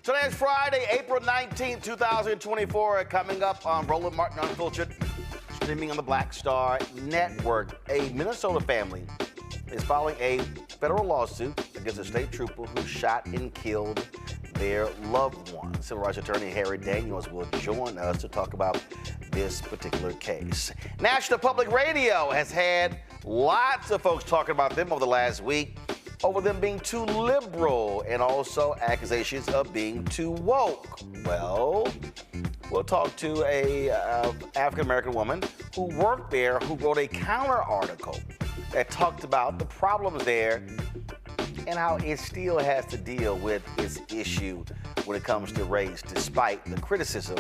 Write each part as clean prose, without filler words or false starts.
Today is Friday, April 19th, 2024. Coming up on Roland Martin Unfiltered, streaming on the Black Star Network. A Minnesota family is filing a federal lawsuit against a state trooper who shot and killed their loved one. Civil rights attorney Harry Daniels will join us to talk about this particular case. National Public Radio has had lots of folks talking about them over the last week, over them being too liberal and also accusations of being too woke. Well, we'll talk to a African-American woman who worked there, who wrote a counter article that talked about the problems there and how it still has to deal with its issue when it comes to race, despite the criticism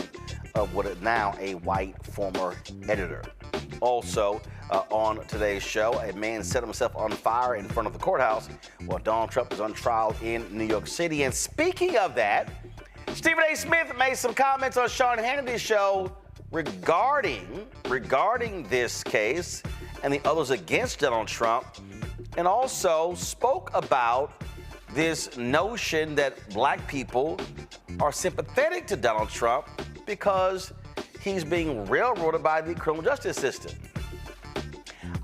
of what is now a white former editor. Also, on today's show, a man set himself on fire in front of the courthouse while Donald Trump is on trial in New York City. And speaking of that, Stephen A. Smith made some comments on Sean Hannity's show regarding this case and the others against Donald Trump, and also spoke about this notion that black people are sympathetic to Donald Trump because he's being railroaded by the criminal justice system.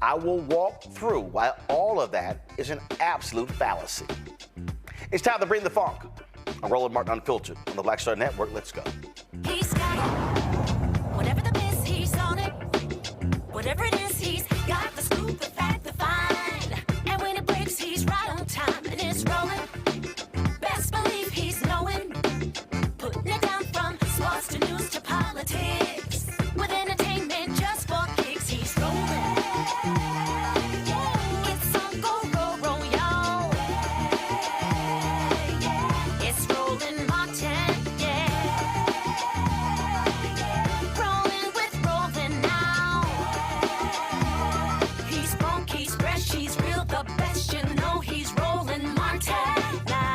I will walk through why all of that is an absolute fallacy. It's time to bring the funk. I'm Roland Martin Unfiltered on the Black Star Network. Let's go. He's got it. Whatever the miss, he's on it. Whatever it is, he's got the scoop, the fact, the find. And when it breaks, he's right on time and it's rolling. Best believe he's knowing. Putting it down from sports to news to politics. With entertainment just for kicks, he's rolling. It's on go, roll, roll, y'all. It's Roland Martin, yeah. Rolling with Roland now. He's funk, he's fresh, he's real, the best, you know he's Roland Martin now.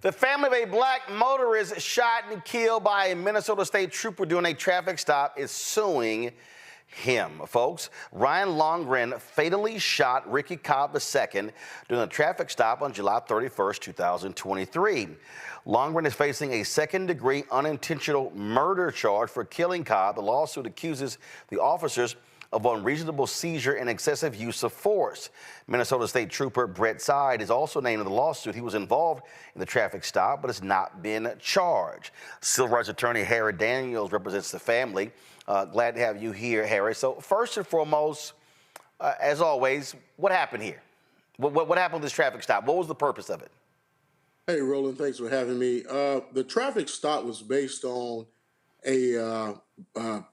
The family of a black motorist shot and killed by a Minnesota state trooper during a traffic stop is suing him, folks. Ryan Longren fatally shot Ricky Cobb II during a traffic stop on July 31st, 2023. Longren is facing a second-degree unintentional murder charge for killing Cobb. The lawsuit accuses the officers of unreasonable seizure and excessive use of force. Minnesota State Trooper Brett Side is also named in the lawsuit. He was involved in the traffic stop, but has not been charged. Civil rights attorney Harry Daniels represents the family. Glad to have you here, Harry. So first and foremost, as always, what happened here? What happened with this traffic stop? What was the purpose of it? Hey, Roland, thanks for having me. The traffic stop was based on a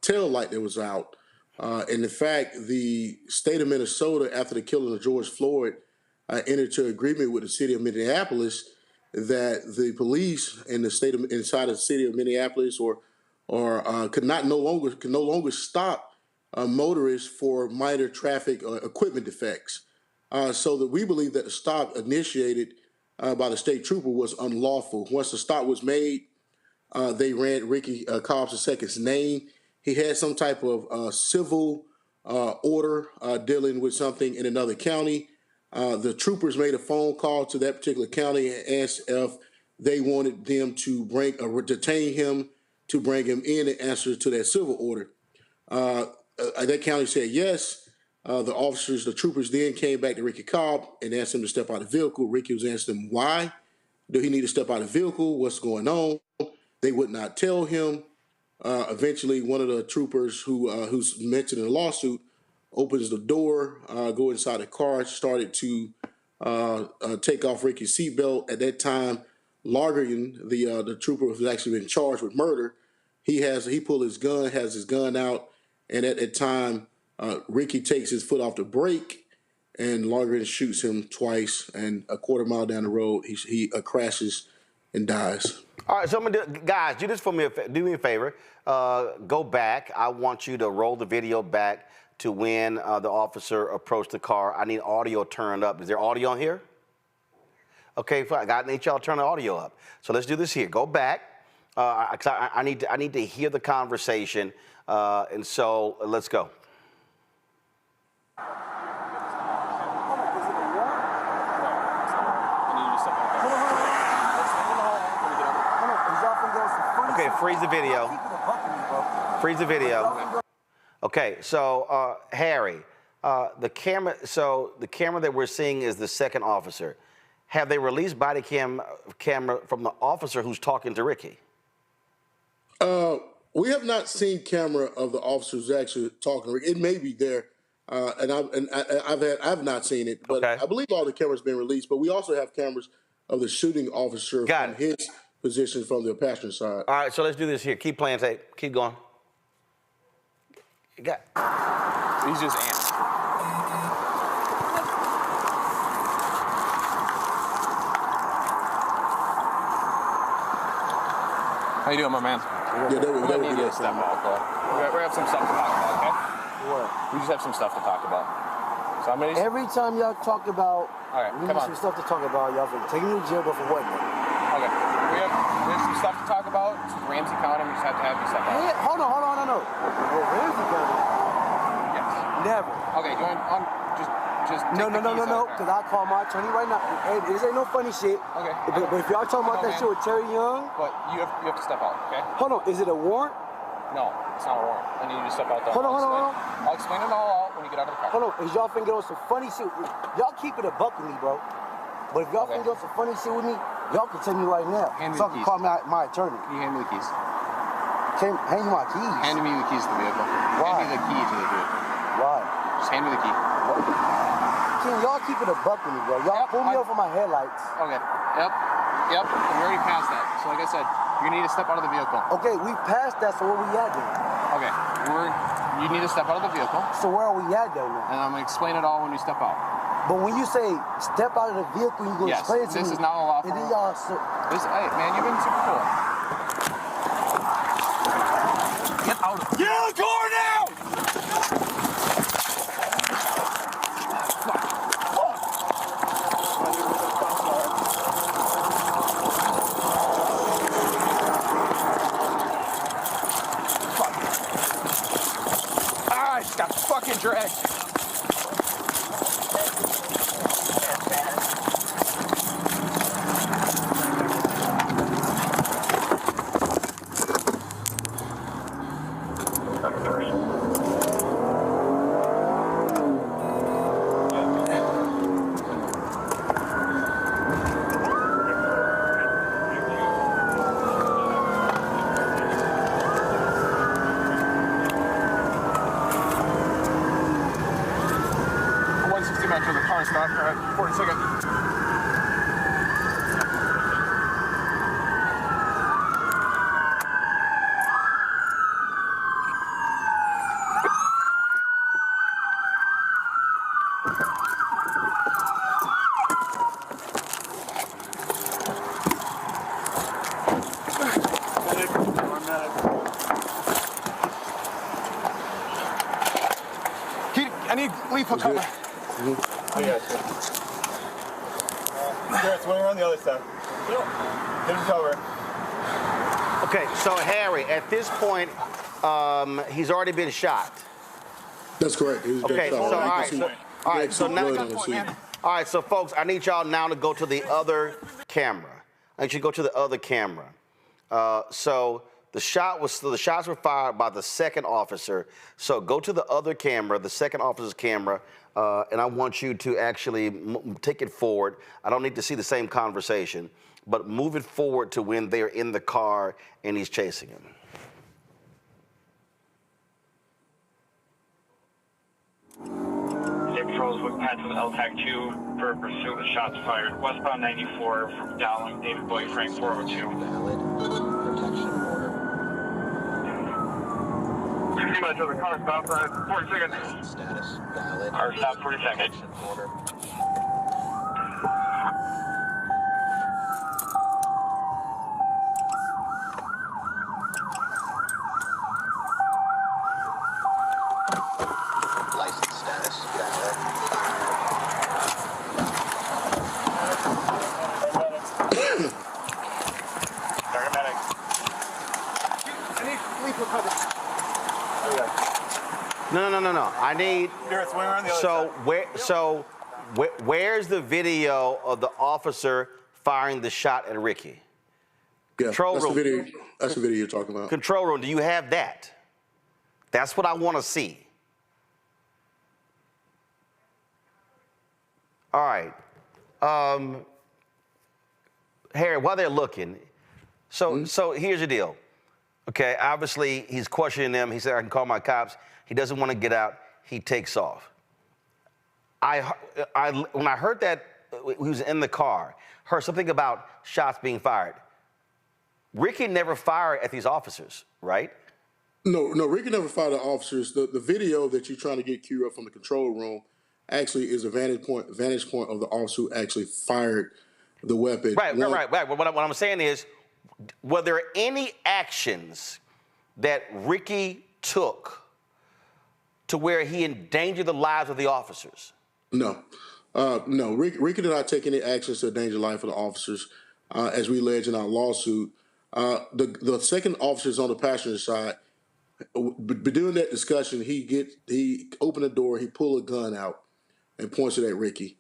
tail light that was out. And in fact, the state of Minnesota, after the killing of George Floyd, entered into agreement with the city of Minneapolis that the police in the state of inside of the city of Minneapolis could no longer stop motorists for minor traffic equipment defects. So that we believe that the stop initiated by the state trooper was unlawful. Once the stop was made, they ran Ricky Cobb II's name. He had some type of civil order dealing with something in another county. The troopers made a phone call to that particular county and asked if they wanted them to detain him, to bring him in and answer to that civil order. That county said yes. The troopers then came back to Ricky Cobb and asked him to step out of the vehicle. Ricky was asking them why. Do he need to step out of the vehicle? What's going on? They would not tell him. Eventually, one of the troopers who's mentioned in the lawsuit opens the door, go inside the car, started to take off Ricky's seatbelt. At that time, Largren, the trooper who's actually been charged with murder, he pulled his gun, has his gun out, and at that time, Ricky takes his foot off the brake, and Largren shoots him twice, and a quarter mile down the road, he crashes and dies. All right, so I'm gonna guys, do this for me. Do me a favor. Go back. I want you to roll the video back to when the officer approached the car. I need audio turned up. Is there audio on here? Okay, fine. I need y'all to turn the audio up. So let's do this here. Go back. I need to hear the conversation. And so let's go. Okay, freeze the video. Freeze the video. Okay, so Harry, the camera that we're seeing is the second officer. Have they released body camera from the officer who's talking to Ricky? We have not seen camera of the officers actually talking to Ricky. It may be there, and I've not seen it, but okay. I believe all the cameras been released. But we also have cameras of the shooting officer from his position from the passenger side. All right, so let's do this here. Keep playing tape. Keep going. You got. He's just ants. How you doing, my man? Yeah, that would be that step out, though. We have some stuff to talk about, okay? What? We just have some stuff to talk about. So I'm gonna. Every time y'all talk about, All right, we come need on. some stuff to talk about, y'all finna take me to jail, but for what? Okay. We have some stuff to talk about. It's Ramsey County. We just have to have you step out. Yeah, hold on, no. Well, Ramsey County, Yes. never. Okay. Do you want just take No, the keys out, because I call my attorney right now. Hey, this ain't no funny shit. Okay. But if y'all talking about No, that man. shit with Terry Young, But you have to step out, okay? hold on, is it a warrant? No, it's not a warrant. I need you to step out there. Hold on. I'll explain it all out when you get out of the car. Hold on, is y'all finna get on some funny shit? Y'all keep it a buck with me, bro. But if y'all Okay. finna get on some funny shit with me, y'all can tell me right now. Hand me So I the can keys. call my attorney. Can you hand me the keys? Hand you my keys. Hand me the keys to the vehicle. Why? Hand me the key to the vehicle. Why? Just hand me the key. Can y'all keep it a buck with me, bro? Y'all Yep, pull me I- over my headlights. Okay. Yep. We already passed that. So like I said, you need to step out of the vehicle. Okay, we passed that, so where we at then? Okay. You need to step out of the vehicle, So where are we at though now? and I'm gonna explain it all when you step out. But when you say step out of the vehicle, you gonna Yes, explain it to me. this is not unlawful. And then y'all Hey man, you've been super cool. Get out of here. Get out the car now! Ah, it's got fucking dragged. Back to the car stop. All right, 40 seconds. I need lethal cover. I got you. Garrett, swing around the other side. Get him cover. Okay, so Harry, at this point, he's already been shot. That's correct. He was Okay, shot. so You all can right, see- so, all right, so see now, blood on the seat. all right, so folks, I need y'all now to go to the other camera. I need you to go to the other camera. So the shots were fired by the second officer. So go to the other camera, the second officer's camera, and I want you to actually take it forward. I don't need to see the same conversation, but move it forward to when they're in the car and he's chasing him. State Patrol's with Pat with LTAC 2 for pursuit with shots fired. Westbound 94 from Dowling, David Boy, Frank 402. Valid protection order. 60 minutes of the car stop, 40 seconds. Status valid. Car stop, 40 seconds. Protection order. License status valid. Paramedic. I need lethal cover. No. I need. Garrett, swing around the other side. Where's the video of the officer firing the shot at Ricky? Yeah, Control that's room. the video. That's the video you're talking about. Control room, do you have that? That's what I want to see. All right. Harry, while they're looking, so here's the deal. Okay, obviously he's questioning them. He said, I can call my cops. He doesn't want to get out. He takes off. When I heard that he was in the car, heard something about shots being fired. Ricky never fired at these officers, right? No, Ricky never fired the officers. The video that you're trying to get queued up from the control room actually is a vantage point of the officer who actually fired the weapon. Right. What I'm saying is, were there any actions that Ricky took to where he endangered the lives of the officers? No. Ricky did not take any actions to endanger the life of the officers, as we allege in our lawsuit. The second officer's on the passenger side. But during that discussion, he opened the door, he pulled a gun out and points it at Ricky.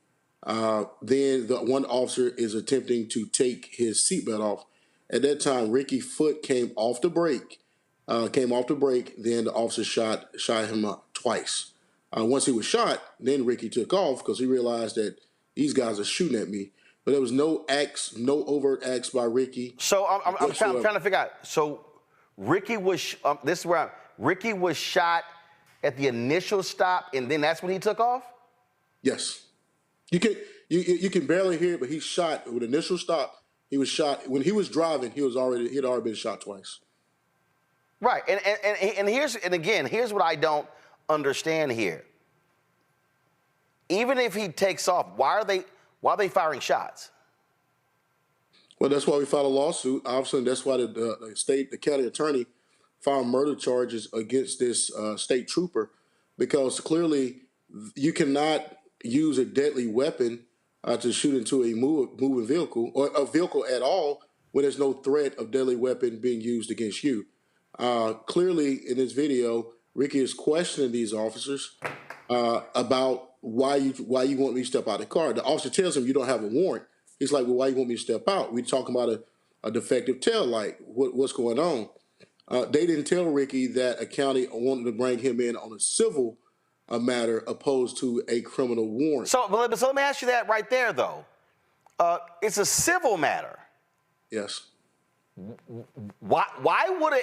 Then the one officer is attempting to take his seatbelt off. At that time, Ricky's foot came off the brake. Then the officer shot him up twice. Once he was shot, then Ricky took off because he realized that these guys are shooting at me. But there was no overt acts by Ricky. So I'm trying to figure out. So Ricky was Ricky was shot at the initial stop, and then that's when he took off? Yes. You can barely hear it, but he's shot with initial stop. He was shot when he was driving. He had already been shot twice. Right, and here's what I don't understand here. Even if he takes off, why are they firing shots? Well, that's why we filed a lawsuit. Obviously, that's why the county attorney filed murder charges against this state trooper, because clearly you cannot use a deadly weapon to shoot into a moving vehicle or a vehicle at all when there's no threat of deadly weapon being used against you. Clearly, in this video, Ricky is questioning these officers about why you want me to step out of the car. The officer tells him you don't have a warrant. He's like, well, why you want me to step out? We're talking about a defective tail light. What's going on? They didn't tell Ricky that a county wanted to bring him in on a civil matter opposed to a criminal warrant. So let me ask you that right there, though. It's a civil matter. Yes. Why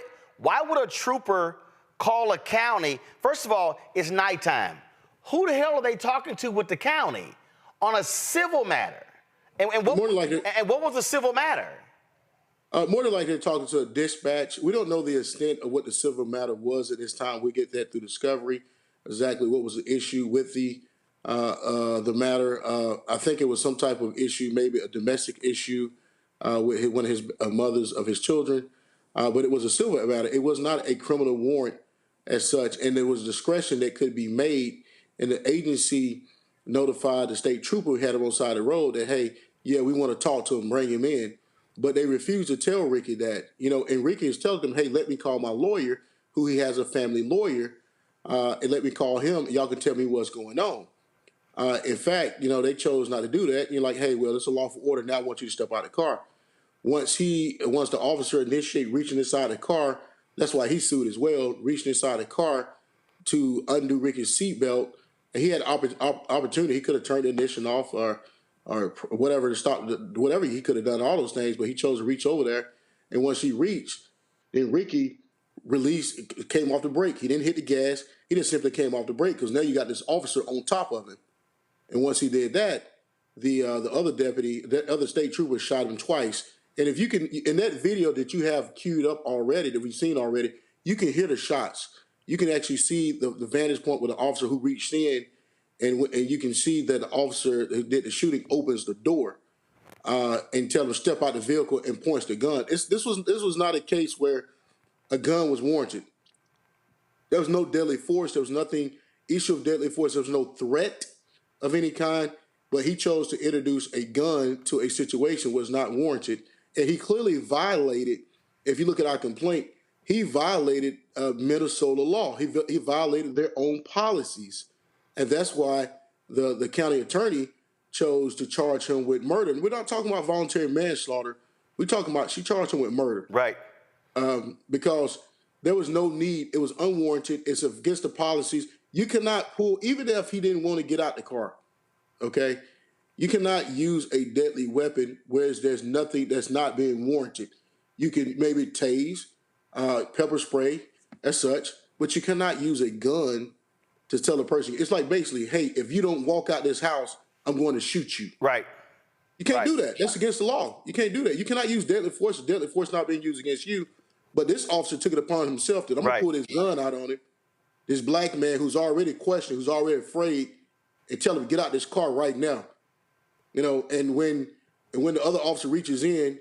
would a trooper call a county? First of all, it's nighttime. Who the hell are they talking to with the county on a civil matter? And what was the civil matter? More than likely, they're talking to a dispatch. We don't know the extent of what the civil matter was at this time. We get that through discovery, exactly what was the issue with the matter. I think it was some type of issue, maybe a domestic issue with one of his mothers of his children. But it was a civil matter. It was not a criminal warrant as such, and there was discretion that could be made, and the agency notified the state trooper who had him on the side of the road that, hey, yeah, we want to talk to him, bring him in. But they refused to tell Ricky that, and Ricky is telling them, hey, let me call my lawyer, who he has a family lawyer, and let me call him. Y'all can tell me what's going on. In fact, they chose not to do that. You're like, hey, well, it's a lawful order. Now I want you to step out of the car. Once the officer initiated reaching inside the car, that's why he sued as well, reaching inside the car to undo Ricky's seatbelt. And he had opportunity. He could have turned the ignition off or whatever to stop, whatever he could have done, all those things, but he chose to reach over there. And once he reached, then Ricky came off the brake. He didn't hit the gas. He just simply came off the brake because now you got this officer on top of him. And once he did that, the other deputy, the other state trooper shot him twice. And if you can, in that video that you have queued up already, that we've seen already, you can hear the shots. You can actually see the vantage point with the officer who reached in, and you can see that the officer who did the shooting opens the door and tells him to step out the vehicle and points the gun. This was not a case where a gun was warranted. There was no deadly force. There was nothing issue of deadly force. There was no threat of any kind. But he chose to introduce a gun to a situation was not warranted, and he clearly violated. If you look at our complaint, he violated Minnesota law. He violated their own policies. And that's why the county attorney chose to charge him with murder. And we're not talking about voluntary manslaughter. We're talking about she charged him with murder. Right. Because there was no need. It was unwarranted. It's against the policies. You cannot pull, even if he didn't want to get out the car, okay? You cannot use a deadly weapon whereas there's nothing that's not being warranted. You can maybe tase, pepper spray as such, but you cannot use a gun to tell a person. It's like basically, hey, if you don't walk out this house, I'm going to shoot you. Right. You can't do that. That's against the law. You can't do that. You cannot use deadly force. Deadly force not being used against you. But this officer took it upon himself that I'm going to pull this gun out on him, this black man who's already questioned, who's already afraid, and tell him to get out this car right now. You know, and when the other officer reaches in,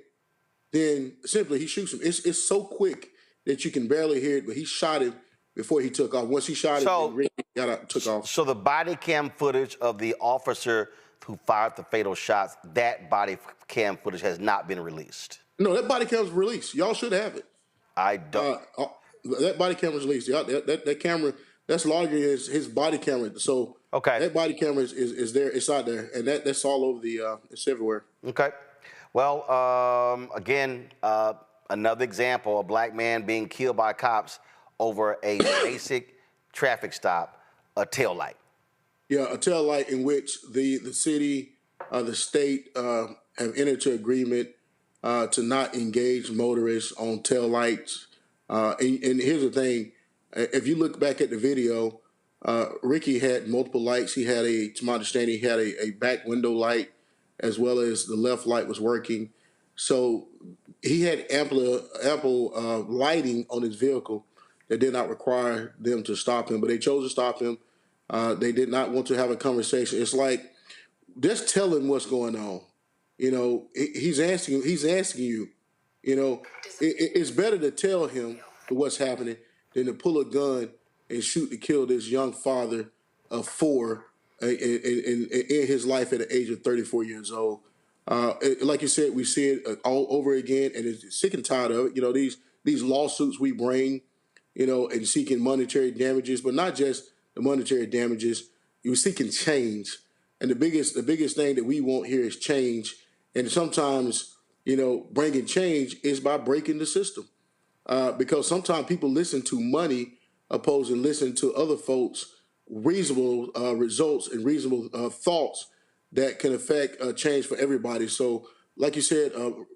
then simply he shoots him. It's so quick that you can barely hear it, but he shot him before he took off. Once he shot him, Ricky got out and took off. So the body cam footage of the officer who fired the fatal shots, that body cam footage has not been released. No, that body cam was released. Y'all should have it. I don't. That body camera was released. That camera, that's larger than his body camera. So that body camera is there. It's out there, and that's all over the. It's everywhere. Okay. Well, again, another example: a black man being killed by cops over a basic traffic stop, a taillight. Yeah, a taillight in which the city, the state have entered into agreement to not engage motorists on taillights. And here's the thing. If you look back at the video, Ricky had multiple lights. He had to my understanding, he had a back window light as well as the left light was working. So he had ample lighting on his vehicle that did not require them to stop him, but they chose to stop him. They did not want to have a conversation. It's like, just tell him what's going on. You know, he's asking you, you know, it's better to tell him what's happening than to pull a gun and shoot to kill this young father of 4 in his life at the age of 34 years old. Like you said, we see it all over again, and it's sick and tired of it. You know, these lawsuits we bring, you know, and seeking monetary damages, but not just the monetary damages. You're seeking change. And the biggest thing that we want here is change. And sometimes, you know, bringing change is by breaking the system. Because sometimes people listen to money opposed to listen to other folks' reasonable results and reasonable thoughts that can affect change for everybody. So, like you said,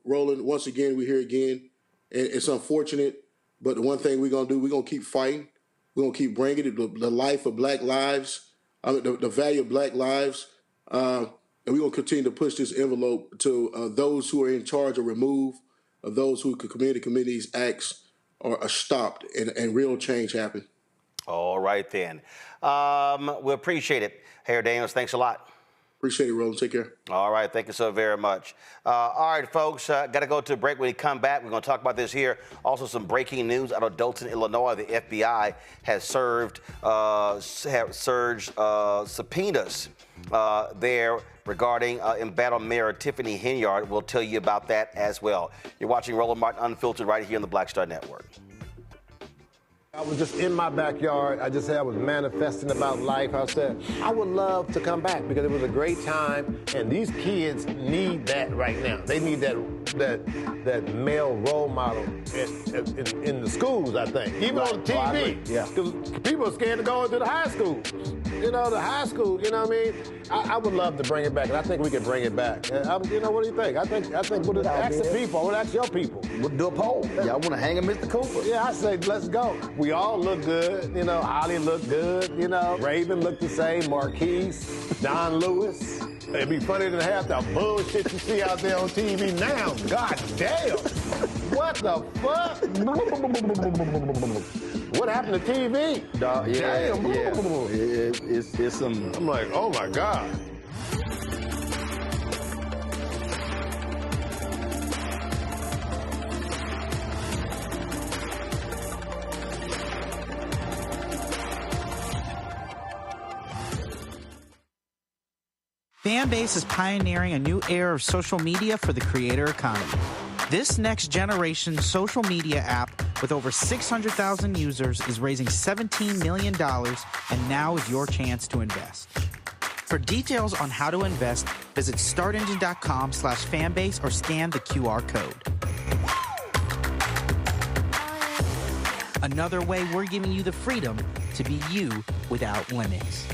Roland, once again, we're here again. And it's unfortunate, but the one thing we're going to do, we're going to keep fighting. We're going to keep bringing it, the life of black lives, the value of black lives. And we're going to continue to push this envelope to those who are in charge or remove, of those who could commit these acts are stopped and real change happen. All right, then. We appreciate it. Harry Daniels, thanks a lot. Appreciate it, Roland. Take care. All right. Thank you so very much. All right, folks. Got to go to a break. When we come back, we're going to talk about this here. Also, some breaking news out of Dolton, Illinois. The FBI has served subpoenas there regarding embattled Mayor Tiffany Henyard. We'll tell you about that as well. You're watching Roland Martin Unfiltered right here on the Black Star Network. I was just in my backyard. I was manifesting about life. I said, I would love to come back because it was a great time, and these kids need that right now. They need that male role model in the schools, I think. Even on TV. Because people are scared to go into the high schools. You know, the high school, you know what I mean? I would love to bring it back, and I think we can bring it back. You know, what do you think? I think we'll ask the people. We'll ask your people. We'll do a poll. Y'all want to hang a Mr. Cooper? Yeah, I say let's go. We all look good. You know, Holly looked good. You know, Raven looked the same. Marquise, Don Lewis. It'd be funnier than half the bullshit you see out there on TV now. God damn. What the fuck? What happened to TV? It's some... I'm like, oh my God. Fanbase is pioneering a new era of social media for the creator economy. This next generation social media app with over 600,000 users is raising $17 million, and now is your chance to invest. For details on how to invest, visit startengine.com/fanbase or scan the QR code. Another way we're giving you the freedom to be you without limits.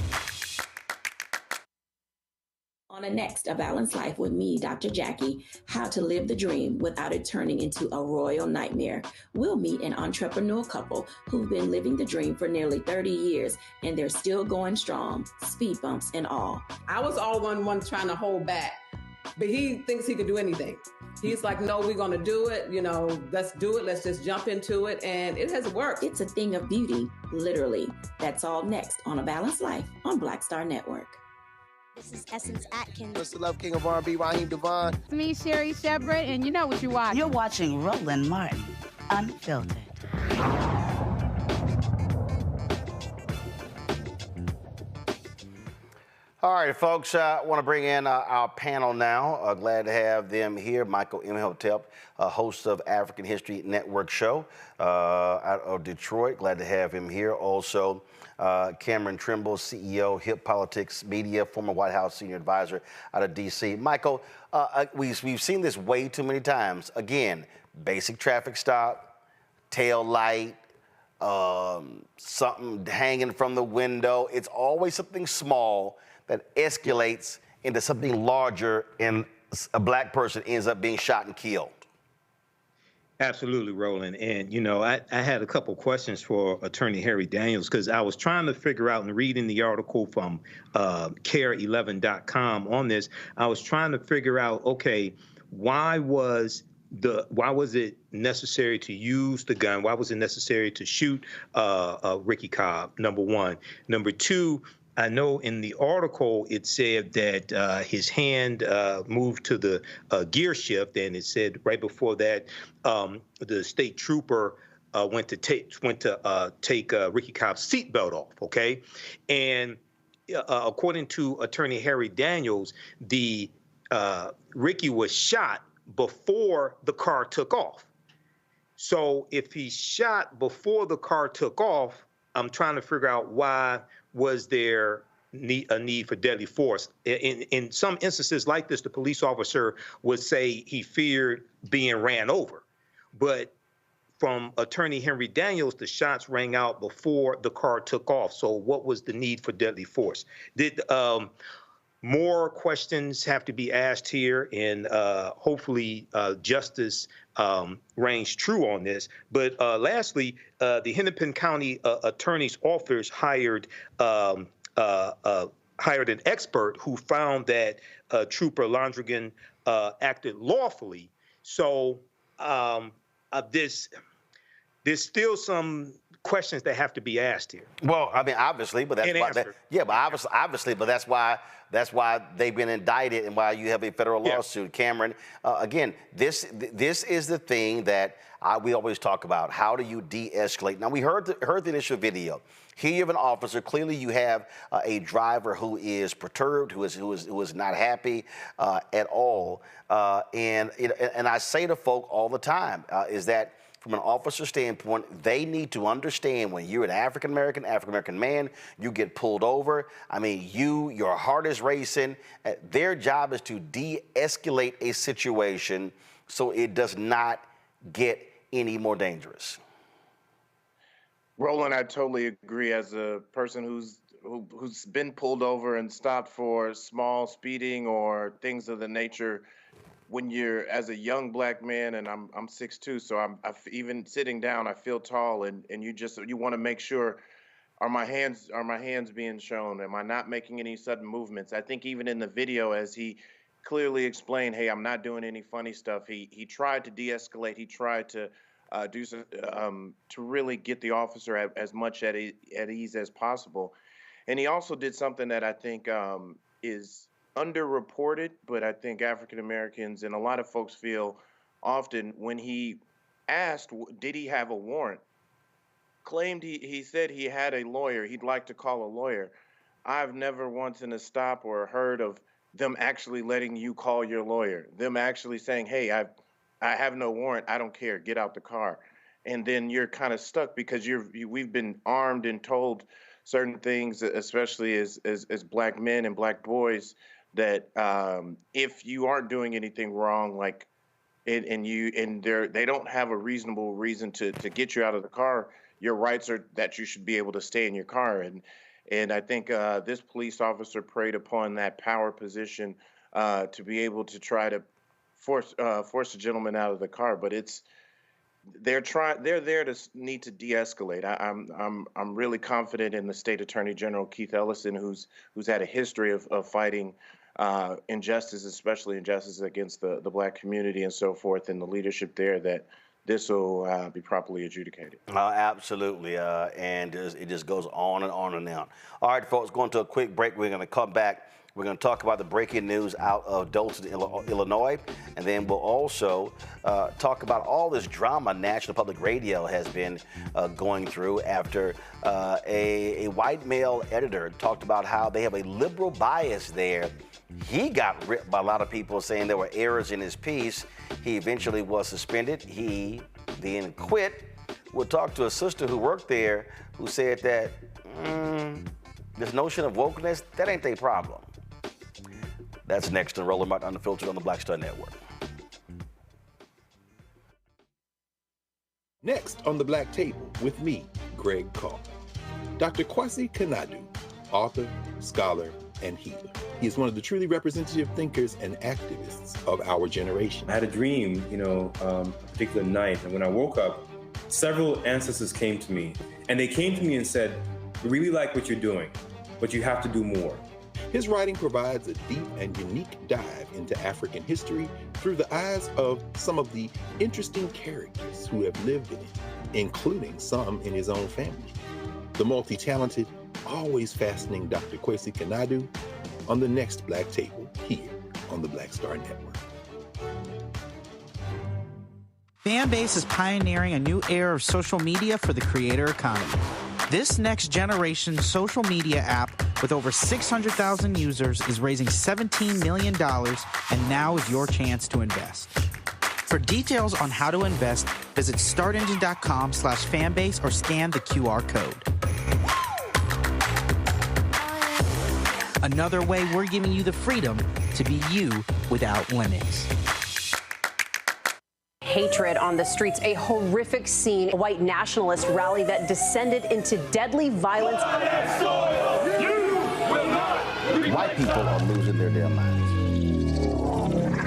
On the next A Balanced Life with me, Dr. Jackie, how to live the dream without it turning into a royal nightmare. We'll meet an entrepreneur couple who've been living the dream for nearly 30 years, and they're still going strong, speed bumps and all. I was all one trying to hold back but he thinks he can do anything. He's like, no, we're going to do it. You know, let's do it. Let's just jump into it. And it has worked. It's a thing of beauty, literally. That's all next on A Balanced Life on Black Star Network. This is Essence Atkins. It's the Love King of R&B, Raheem Devon. It's me, Sherry Shepherd, and you know what you watch. You're watching Roland Martin, Unfiltered. All right, folks, I want to bring in our panel now. Glad to have them here. Michael Imhotep, host of African History Network show out of Detroit. Glad to have him here. Also, Cameron Trimble, CEO, Hip Politics Media, former White House senior advisor out of D.C. Michael, we've seen this way too many times. Again, basic traffic stop, tail light, something hanging from the window. It's always something small that escalates into something larger, and a black person ends up being shot and killed. Absolutely, Roland. And, you know, I had a couple questions for Attorney Harry Daniels, because I was trying to figure out, and reading the article from care11.com on this, I was trying to figure out, okay, why was it necessary to use the gun? Why was it necessary to shoot Ricky Cobb, number one? Number two, I know in the article it said that his hand moved to the gear shift, and it said right before that the state trooper went to take Ricky Cobb's seatbelt off. Okay, and according to Attorney Harry Daniels, the Ricky was shot before the car took off. So if he shot before the car took off, I'm trying to figure out why was there a need for deadly force. In some instances like this, the police officer would say he feared being ran over. But from Attorney Henry Daniels, the shots rang out before the car took off. So what was the need for deadly force? Did more questions have to be asked here, and hopefully justice reigns true on this. But lastly, the Hennepin County Attorney's Office hired an expert who found that Trooper Londrigan acted lawfully. So there's still some questions that have to be asked here. Well, I mean, obviously, but that's why. Obviously, but that's why they've been indicted and why you have a federal lawsuit. Cameron, again, this is the thing that we always talk about. How do you de-escalate? Now, we heard the initial video. Here you have an officer. Clearly, you have a driver who is perturbed, who is not happy at all. And I say to folk all the time is that, from an officer standpoint, they need to understand when you're an African-American man, you get pulled over. I mean, your heart is racing. Their job is to de-escalate a situation so it does not get any more dangerous. Roland, I totally agree. As a person who's been pulled over and stopped for small speeding or things of the nature, when you're as a young black man, and I'm 6'2", so even sitting down, I feel tall, and you want to make sure, are my hands being shown? Am I not making any sudden movements? I think even in the video, as he clearly explained, hey, I'm not doing any funny stuff. He tried to de-escalate. He tried to do some to really get the officer as much at ease as possible, and he also did something that I think is underreported, but I think African Americans and a lot of folks feel often, when he asked, did he have a warrant, claimed he said he had a lawyer, he'd like to call a lawyer. I've never once in a stop or heard of them actually letting you call your lawyer, them actually saying, hey, I have no warrant, I don't care, get out the car. And then you're kind of stuck because we've been armed and told certain things, especially as black men and black boys, that if you aren't doing anything wrong, like, they don't have a reasonable reason to get you out of the car, your rights are that you should be able to stay in your car. And I think this police officer preyed upon that power position to be able to try to force a gentleman out of the car. But they're there to need to de-escalate. I'm really confident in the State Attorney General Keith Ellison, who's had a history of fighting injustice, especially injustice against the black community and so forth, and the leadership there, that this will be properly adjudicated. Absolutely, and it just goes on and on and on. All right, folks, going to a quick break. We're going to come back. We're going to talk about the breaking news out of Dolton, Illinois, and then we'll also talk about all this drama National Public Radio has been going through after a white male editor talked about how they have a liberal bias there. He got ripped by a lot of people saying there were errors in his piece. He eventually was suspended. He then quit. We'll talk to a sister who worked there who said that this notion of wokeness, that ain't their problem. That's next on Roland Martin Unfiltered on the Black Star Network. Next on the Black Table with me, Greg Carr. Dr. Kwasi Kanadu, author, scholar, and healer. He is one of the truly representative thinkers and activists of our generation. I had a dream, a particular night, and when I woke up, several ancestors came to me, and they came to me and said, "We really like what you're doing, but you have to do more." His writing provides a deep and unique dive into African history through the eyes of some of the interesting characters who have lived in it, including some in his own family. The multi-talented, always fascinating Dr. Kwasi Kanadu on the next Black Table here on the Black Star Network. Fanbase is pioneering a new era of social media for the creator economy. This next generation social media app with over 600,000 users is raising $17 million, and now is your chance to invest. For details on how to invest, visit startengine.com/fanbase or scan the QR code. Another way we're giving you the freedom to be you without limits. Hatred on the streets, a horrific scene, a white nationalist rally that descended into deadly violence. White people are losing their damn minds.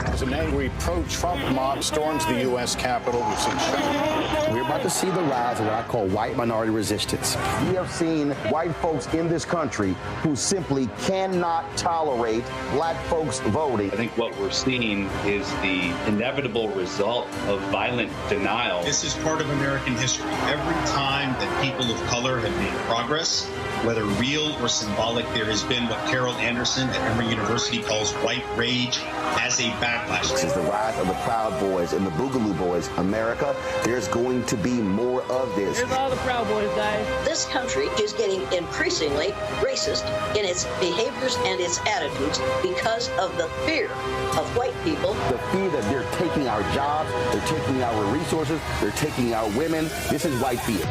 As an angry pro-Trump mob storms the U.S. Capitol, we've seen shooting. We're about to see the rise of what I call white minority resistance. We have seen white folks in this country who simply cannot tolerate black folks voting. I think what we're seeing is the inevitable result of violent denial. This is part of American history. Every time that people of color have made progress, whether real or symbolic, there has been what Carol Anderson at Emory University calls white rage as a backlash. This is the rise of the Proud Boys and the Boogaloo Boys. America, there's going to be more of this. Here's all the Proud Boys, guys. This country is getting increasingly racist in its behaviors and its attitudes because of the fear of white people. The fear that they're taking our jobs, they're taking our resources, they're taking our women. This is white fear.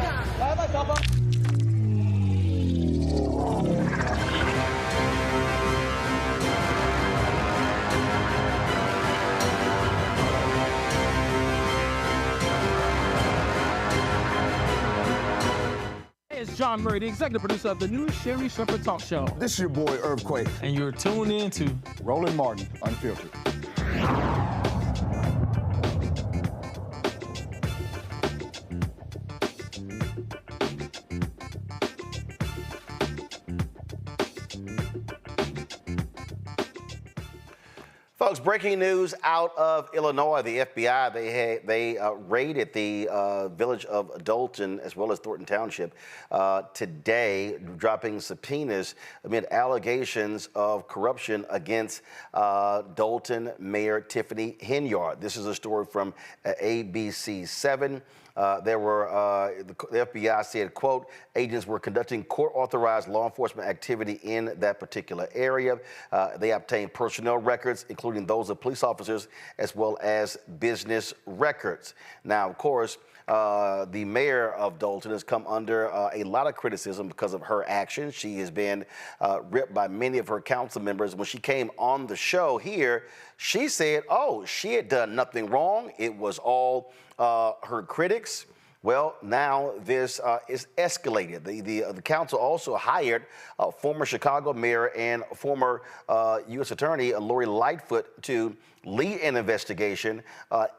It's John Murray, the executive producer of the new Sherry Shepherd Talk Show. This is your boy, Earthquake. And you're tuned in to Roland Martin Unfiltered. Folks, breaking news out of Illinois. The FBI, they raided the village of Dolton as well as Thornton Township today, dropping subpoenas amid allegations of corruption against Dolton Mayor Tiffany Henyard. This is a story from ABC 7. The FBI said, quote, agents were conducting court-authorized law enforcement activity in that particular area. They obtained personnel records, including those of police officers, as well as business records. Now, of course, the mayor of Dolton has come under a lot of criticism because of her actions. She has been ripped by many of her council members. When she came on the show here, she said, oh, she had done nothing wrong. It was all her critics. Well, now this is escalated. The council also hired former Chicago mayor and former U.S. Attorney Lori Lightfoot to lead an investigation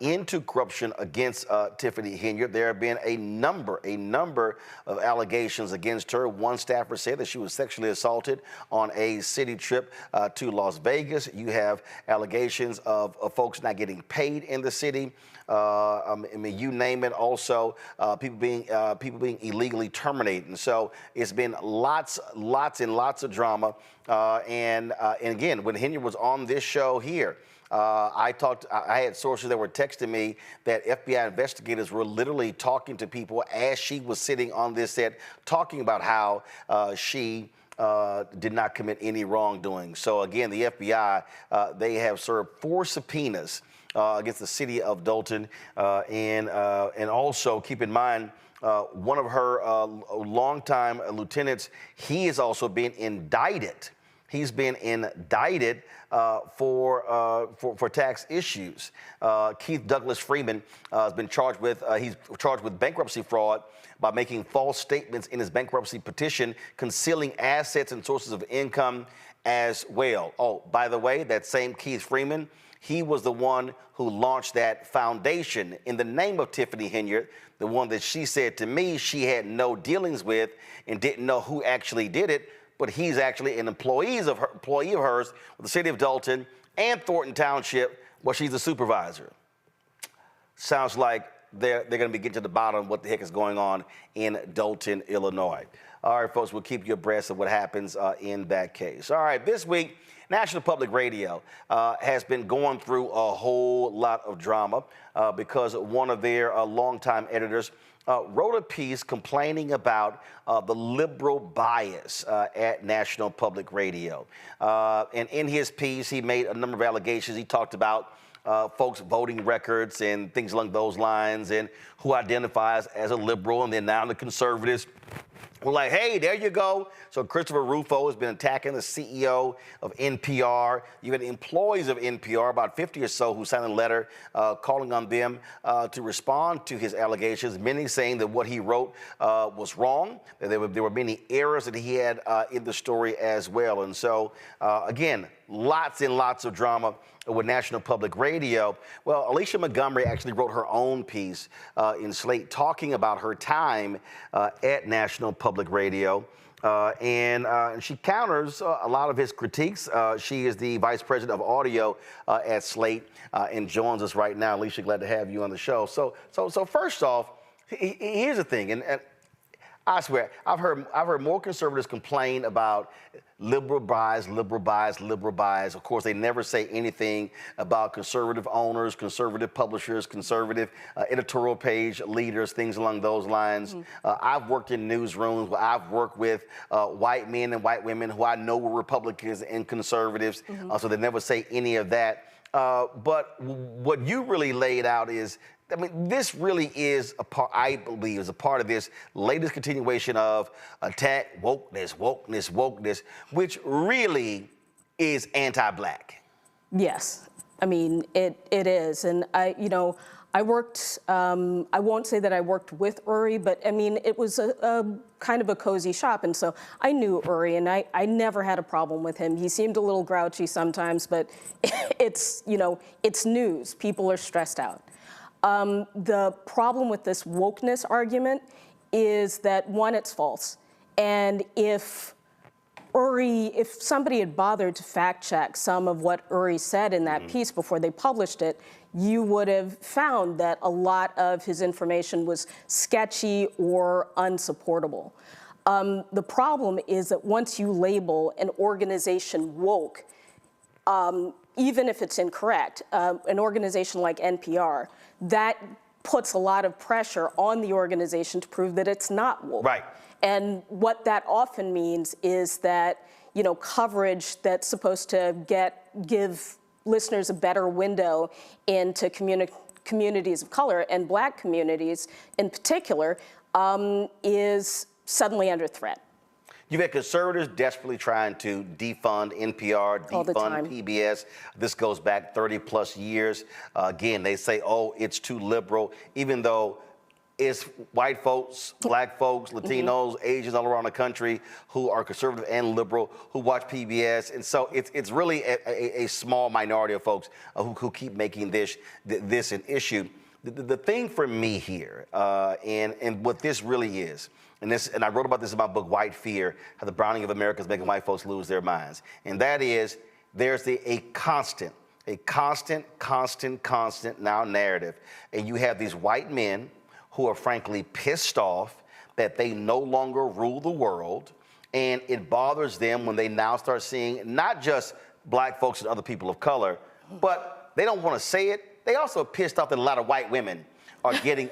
into corruption against Tiffany Henyard. There have been a number of allegations against her. One staffer said that she was sexually assaulted on a city trip to Las Vegas. You have allegations of folks not getting paid in the city. I mean, you name it. Also, people being illegally terminated, and so it's been lots and lots of drama. And again, when Henyard was on this show here, I had sources that were texting me that FBI investigators were literally talking to people as she was sitting on this set, talking about how she did not commit any wrongdoing. So again, the FBI, they have served 4 subpoenas against the city of Dolton, and also keep in mind, one of her longtime lieutenants, he is also being indicted. He's been indicted for tax issues. Keith Douglas Freeman has been charged with bankruptcy fraud by making false statements in his bankruptcy petition, concealing assets and sources of income as well. Oh, by the way, that same Keith Freeman, he was the one who launched that foundation in the name of Tiffany Henyard, the one that she said to me she had no dealings with and didn't know who actually did it, but he's actually an employee of hers with the city of Dolton and Thornton Township, where she's the supervisor. Sounds like they're going to be getting to the bottom of what the heck is going on in Dolton, Illinois. All right, folks, we'll keep you abreast of what happens in that case. All right, this week, National Public Radio has been going through a whole lot of drama because one of their longtime editors wrote a piece complaining about the liberal bias at National Public Radio. And in his piece, he made a number of allegations. He talked about folks' voting records and things along those lines, and who identifies as a liberal, and then now the conservatives were like, hey, there you go. So Christopher Rufo has been attacking the CEO of NPR. You had employees of NPR, about 50 or so, who signed a letter calling on them to respond to his allegations, many saying that what he wrote was wrong, that there were many errors that he had in the story as well. And so, again, lots and lots of drama with National Public Radio. Well, Alicia Montgomery actually wrote her own piece in Slate talking about her time at National Public Radio. And she counters a lot of his critiques. She is the vice president of audio at Slate and joins us right now. Alicia, glad to have you on the show. So first off, here's the thing, and I swear, I've heard more conservatives complain about liberal bias. Of course, they never say anything about conservative owners, conservative publishers, conservative editorial page leaders, things along those lines. I've worked in newsrooms where I've worked with white men and white women who I know were Republicans and conservatives, so they never say any of that. But what you really laid out is, I mean, this really is a part, I believe, is a part of this latest continuation of attack, wokeness, which really is anti-black. Yes, I mean, it is. And I worked, I won't say that I worked with Uri, but I mean, it was a kind of a cozy shop. And so I knew Uri, and I never had a problem with him. He seemed a little grouchy sometimes, but it's news. People are stressed out. The problem with this wokeness argument is that, one, it's false. And if somebody had bothered to fact check some of what Uri said in that piece before they published it, you would have found that a lot of his information was sketchy or unsupportable. The problem is that once you label an organization woke, even if it's incorrect, an organization like NPR, that puts a lot of pressure on the organization to prove that it's not woke. Right. And what that often means is that, coverage that's supposed to give listeners a better window into communities of color, and Black communities in particular, is suddenly under threat. You've had conservatives desperately trying to defund NPR, defund PBS. This goes back 30 plus years. Again, they say, oh, it's too liberal, even though it's white folks, black folks, Latinos, Asians all around the country who are conservative and liberal, who watch PBS. And so it's really a small minority of folks who keep making this an issue. The thing for me here, and what this really is, and I wrote about this in my book, White Fear, how the browning of America is making white folks lose their minds. And that is, there's a constant now narrative. And you have these white men who are frankly pissed off that they no longer rule the world. And it bothers them when they now start seeing not just black folks and other people of color, but they don't want to say it. They also are pissed off that a lot of white women are getting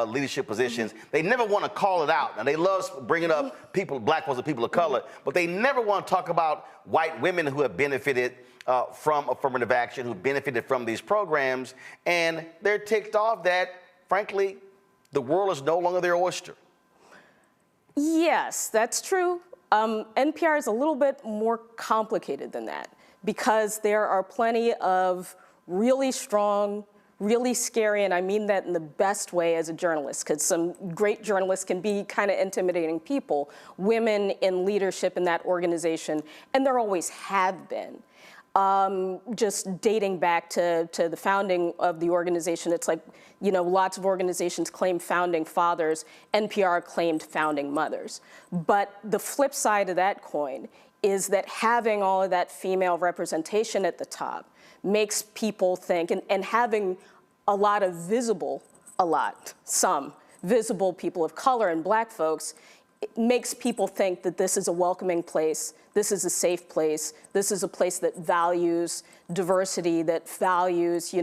leadership positions. They never want to call it out. And they love bringing up black folks and people of color, but they never want to talk about white women who have benefited from affirmative action, who benefited from these programs. And they're ticked off that, frankly, the world is no longer their oyster. Yes, that's true. NPR is a little bit more complicated than that because there are plenty of really strong, really scary, and I mean that in the best way as a journalist, because some great journalists can be kind of intimidating people, women in leadership in that organization, and there always have been. Just dating back to the founding of the organization, it's like, you know, lots of organizations claim founding fathers. NPR claimed founding mothers. But the flip side of that coin is that having all of that female representation at the top makes people think, and having some visible people of color and black folks, it makes people think that this is a welcoming place, this is a safe place, this is a place that values diversity, that values,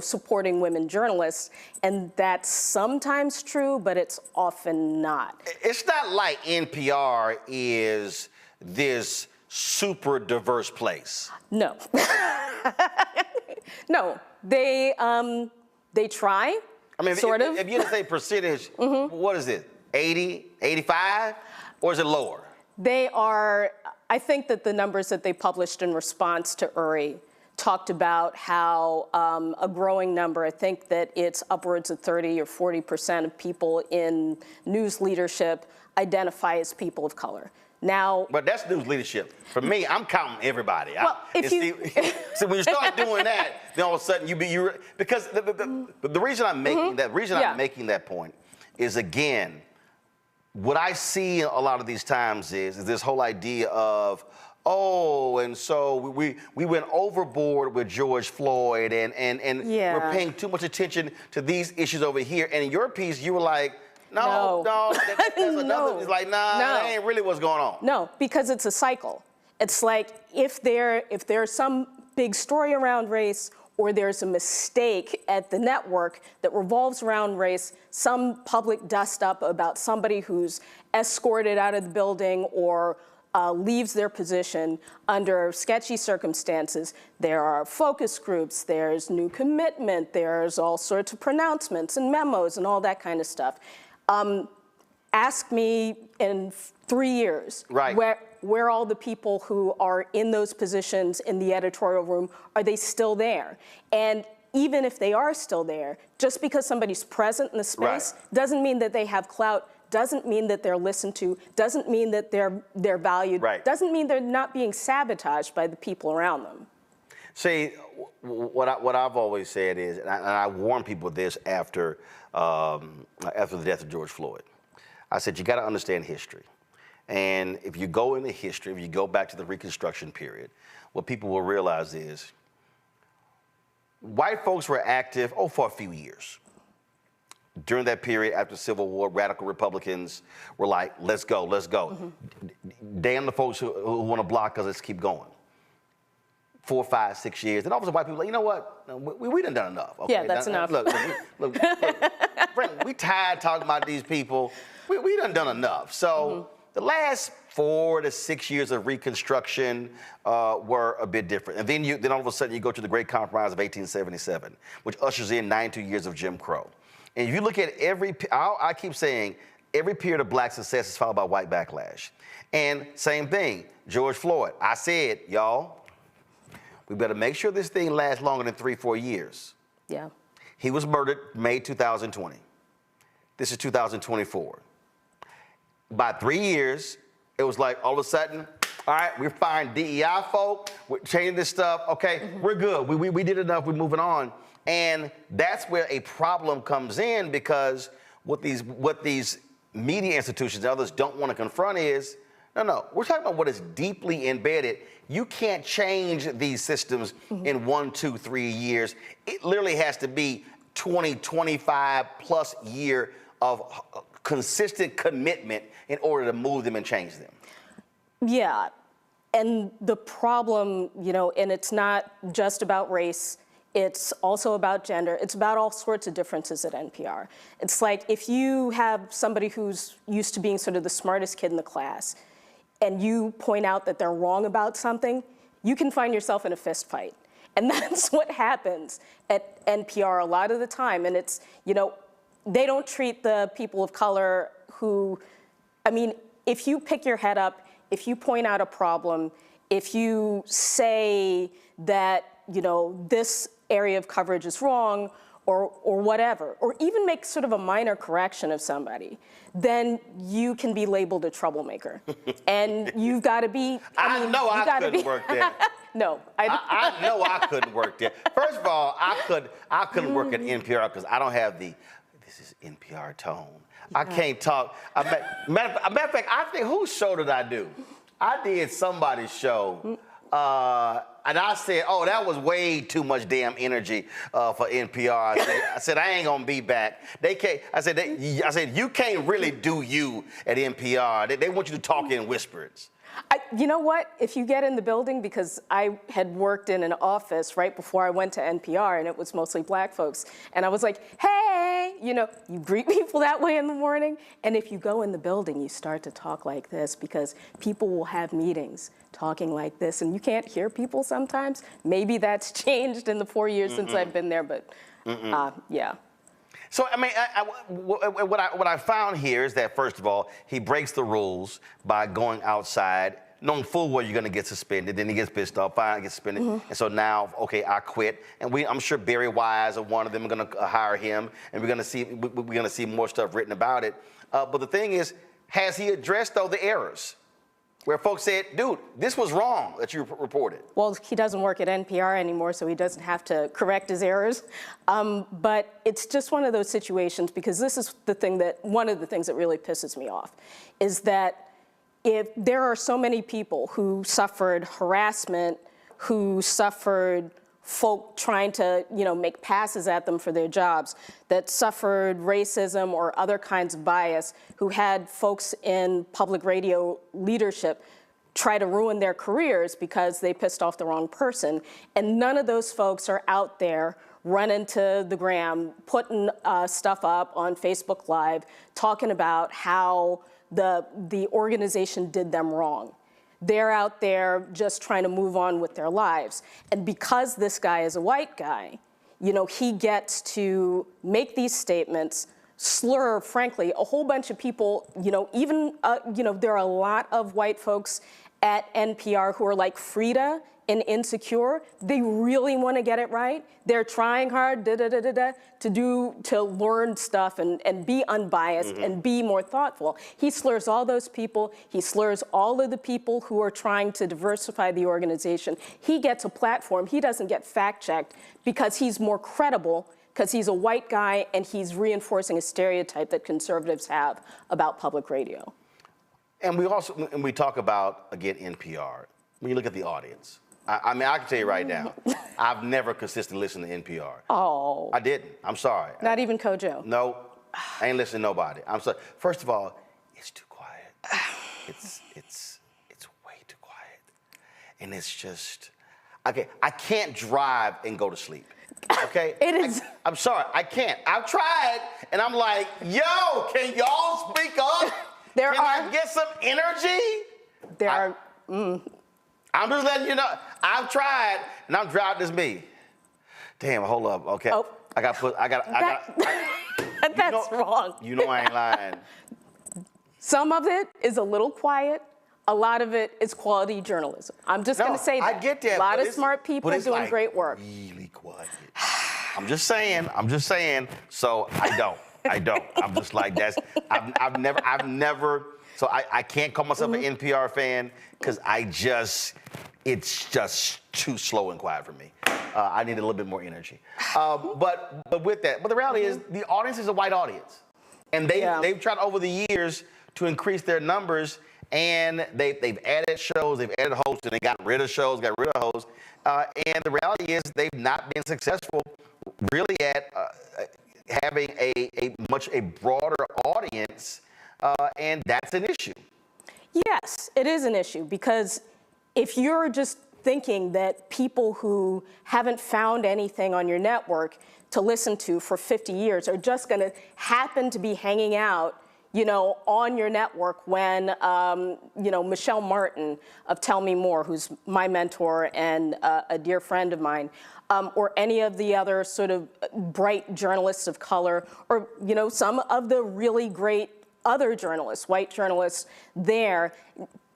supporting women journalists. And that's sometimes true, but it's often not. It's not like NPR is this super diverse place. No. No, they try, I mean, sort of. If you say percentage, what is it, 80, 85, or is it lower? They are, I think that the numbers that they published in response to Uri talked about how a growing number, I think that it's upwards of 30 or 40% of people in news leadership identify as people of color. Now, but that's news leadership. For me, I'm counting everybody. Well, So when you start doing that, then all of a sudden because the reason I'm making I'm making that point is, again, what I see a lot of these times is this whole idea of, and so we went overboard with George Floyd and we're paying too much attention to these issues over here. And in your piece, you were like, no, that's another. It's like, that ain't really what's going on. No, because it's a cycle. It's like if there's some big story around race, or there's a mistake at the network that revolves around race, some public dust up about somebody who's escorted out of the building or leaves their position under sketchy circumstances, there are focus groups, there's new commitment, there's all sorts of pronouncements and memos and all that kind of stuff. Ask me in 3 years, where all the people who are in those positions in the editorial room, are they still there? And even if they are still there, just because somebody's present in the space doesn't mean that they have clout, doesn't mean that they're listened to, doesn't mean that they're valued, doesn't mean they're not being sabotaged by the people around them. See, what I've always said is, and I warn people this after the death of George Floyd, I said, you got to understand history. And if you go into history, if you go back to the Reconstruction period, what people will realize is white folks were active, for a few years. During that period, after the Civil War, radical Republicans were like, let's go, let's go. Damn the folks who want to block us, let's keep going. 4, 5, 6 years. And all of a sudden, white people are like, you know what? We done enough. Okay? Yeah, that's enough. Look, Frank, we tired talking about these people. We done enough. So the last 4 to 6 years of Reconstruction were a bit different. And then all of a sudden you go to the Great Compromise of 1877, which ushers in 92 years of Jim Crow. And if you look at I keep saying, every period of black success is followed by white backlash. And same thing, George Floyd. I said, y'all, we better make sure this thing lasts longer than 3, 4 years. Yeah. He was murdered May 2020. This is 2024. By 3 years, it was like all of a sudden, all right, we're firing DEI folk, we're changing this stuff, okay, we're good. We did enough, we're moving on. And that's where a problem comes in, because what these media institutions and others don't want to confront is, no, we're talking about what is deeply embedded. You can't change these systems in 1, 2, 3 years. It literally has to be 20, 25 plus year of consistent commitment in order to move them and change them. Yeah, and the problem, and it's not just about race, it's also about gender, it's about all sorts of differences at NPR. It's like if you have somebody who's used to being sort of the smartest kid in the class, and you point out that they're wrong about something, you can find yourself in a fist fight. And that's what happens at NPR a lot of the time. And it's, they don't treat the people of color who, if you pick your head up, if you point out a problem, if you say that, this area of coverage is wrong or whatever, or even make sort of a minor correction of somebody, then you can be labeled a troublemaker. And you've got to be, I know I couldn't work there. No. I know I couldn't work there. First of all, I couldn't work at NPR because I don't have this is NPR tone. I can't talk. Matter of fact, I think, whose show did I do? I did somebody's show. And I said, oh, that was way too much damn energy for NPR. I said, I ain't gonna be back. They can't. I said, you can't really do you at NPR. They want you to talk in whispers. You know what? If you get in the building, because I had worked in an office right before I went to NPR, and it was mostly black folks, and I was like, hey, you greet people that way in the morning, and if you go in the building, you start to talk like this, because people will have meetings talking like this, and you can't hear people sometimes. Maybe that's changed in the 4 years since I've been there, but yeah. So, what I found here is that, first of all, he breaks the rules by going outside, knowing full well you're going to get suspended. Then he gets pissed off, fine, gets suspended. And so now, okay, I quit. And I'm sure Barry Wise or one of them are going to hire him, and we're going to see more stuff written about it. But the thing is, has he addressed, though, the errors? Where folks said, dude, this was wrong that you reported. Well, he doesn't work at NPR anymore, so he doesn't have to correct his errors. But it's just one of those situations, because this is one of the things that really pisses me off, is that if there are so many people who suffered harassment, who suffered folk trying to, make passes at them for their jobs, that suffered racism or other kinds of bias, who had folks in public radio leadership try to ruin their careers because they pissed off the wrong person. And none of those folks are out there running to the gram, putting stuff up on Facebook Live, talking about how the organization did them wrong. They're out there just trying to move on with their lives. And because this guy is a white guy, he gets to make these statements, slur, frankly, a whole bunch of people, even, there are a lot of white folks at NPR who are like Frida in Insecure. They really want to get it right. They're trying hard to learn stuff and be unbiased and be more thoughtful. He slurs all those people. He slurs all of the people who are trying to diversify the organization. He gets a platform. He doesn't get fact-checked because he's more credible, because he's a white guy and he's reinforcing a stereotype that conservatives have about public radio. And we talk about, again, NPR. When you look at the audience, I can tell you right now, I've never consistently listened to NPR. Oh. I didn't. I'm sorry. Not even Kojo? No, I ain't listening to nobody. I'm sorry. First of all, it's too quiet. It's way too quiet. And it's just, okay, I can't drive and go to sleep. Okay? It is. I'm sorry, I can't. I've tried, and I'm like, yo, can y'all speak up? Can I get some energy? I'm just letting you know, I've tried, and I'm driving this me. Damn, hold up, okay. Oh. That's wrong. You know I ain't lying. Some of it is a little quiet. A lot of it is quality journalism. I'm just going to say that. I get that. A lot of smart people doing great work. Really quiet. I'm just saying, so I don't. I don't. I'm just like, I've never, so I can't call myself an NPR fan because it's just too slow and quiet for me. I need a little bit more energy. But with that, the reality is the audience is a white audience. And they've tried over the years to increase their numbers, and they've added shows, they've added hosts, and they got rid of shows, got rid of hosts. And the reality is they've not been successful really at having a much broader audience, and that's an issue. Yes, it is an issue, because if you're just thinking that people who haven't found anything on your network to listen to for 50 years are just going to happen to be hanging out, on your network when, Michelle Martin of Tell Me More, who's my mentor and a dear friend of mine, or any of the other sort of bright journalists of color, or, some of the really great other journalists, white journalists there,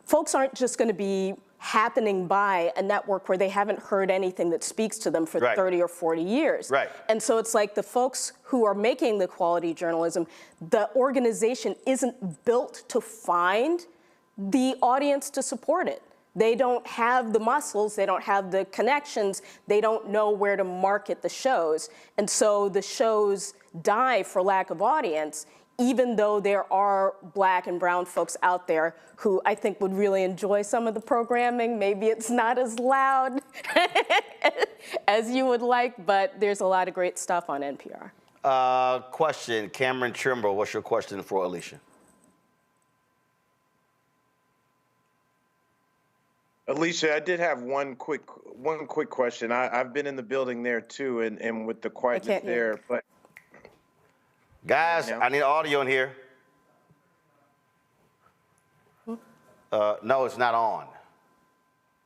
folks aren't just going to be happening by a network where they haven't heard anything that speaks to them for 30 or 40 years. Right. And so it's like the folks who are making the quality journalism, the organization isn't built to find the audience to support it. They don't have the muscles, they don't have the connections, they don't know where to market the shows. And so the shows die for lack of audience, even though there are Black and brown folks out there who I think would really enjoy some of the programming. Maybe it's not as loud as you would like, but there's a lot of great stuff on NPR. Question, Cameron Trimble, what's your question for Alicia? Alicia, I did have one quick question. I've been in the building there too, and with the quietness there, but. Guys, I need audio in here. No, it's not on.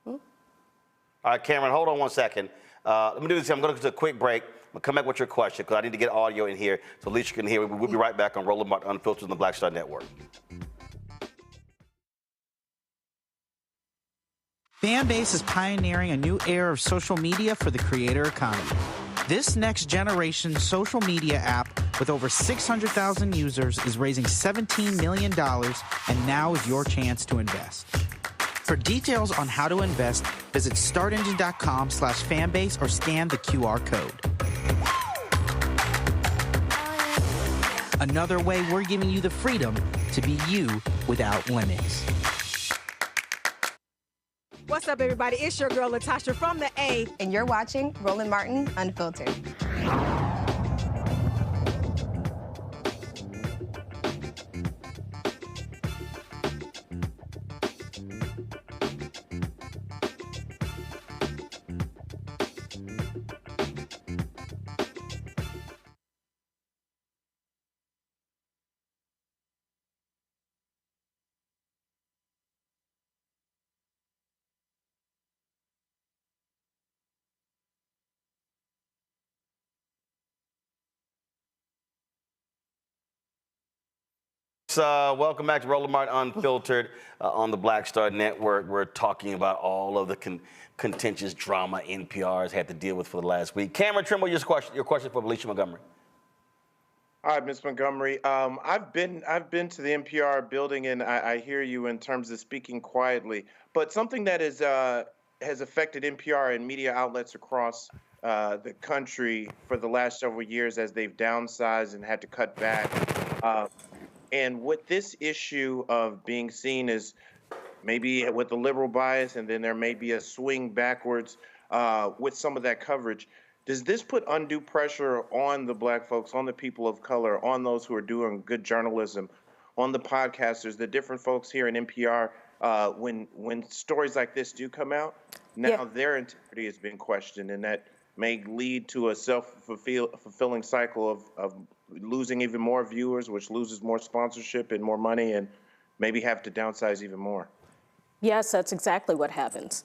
All right, Cameron, hold on one second. Let me do this. I'm going to do a quick break. I'm going to come back with your question because I need to get audio in here so Alicia can hear it. We'll be right back on Roland Martin Unfiltered on the Black Star Network. Fanbase is pioneering a new era of social media for the creator economy. This next generation social media app with over 600,000 users is raising $17 million, and now is your chance to invest. For details on how to invest, visit startengine.com/fanbase or scan the QR code. Another way we're giving you the freedom to be you without limits. What's up, everybody? It's your girl, Latasha from the A. And you're watching Roland Martin Unfiltered. Welcome back to Roland Martin Unfiltered on the Black Star Network. We're talking about all of the contentious drama NPR has had to deal with for the last week. Cameron Trimble, your question for Alicia Montgomery. All right, Ms. Montgomery. I've been to the NPR building, and I hear you in terms of speaking quietly. But something that is has affected NPR and media outlets across the country for the last several years as they've downsized and had to cut back. And with this issue of being seen as maybe with a liberal bias, and then there may be a swing backwards with some of that coverage, does this put undue pressure on the Black folks, on the people of color, on those who are doing good journalism, on the podcasters, the different folks here in NPR, when stories like this do come out? Now their integrity has been questioned, and that may lead to a self-fulfilling cycle of losing even more viewers, which loses more sponsorship and more money, and maybe have to downsize even more. Yes, that's exactly what happens.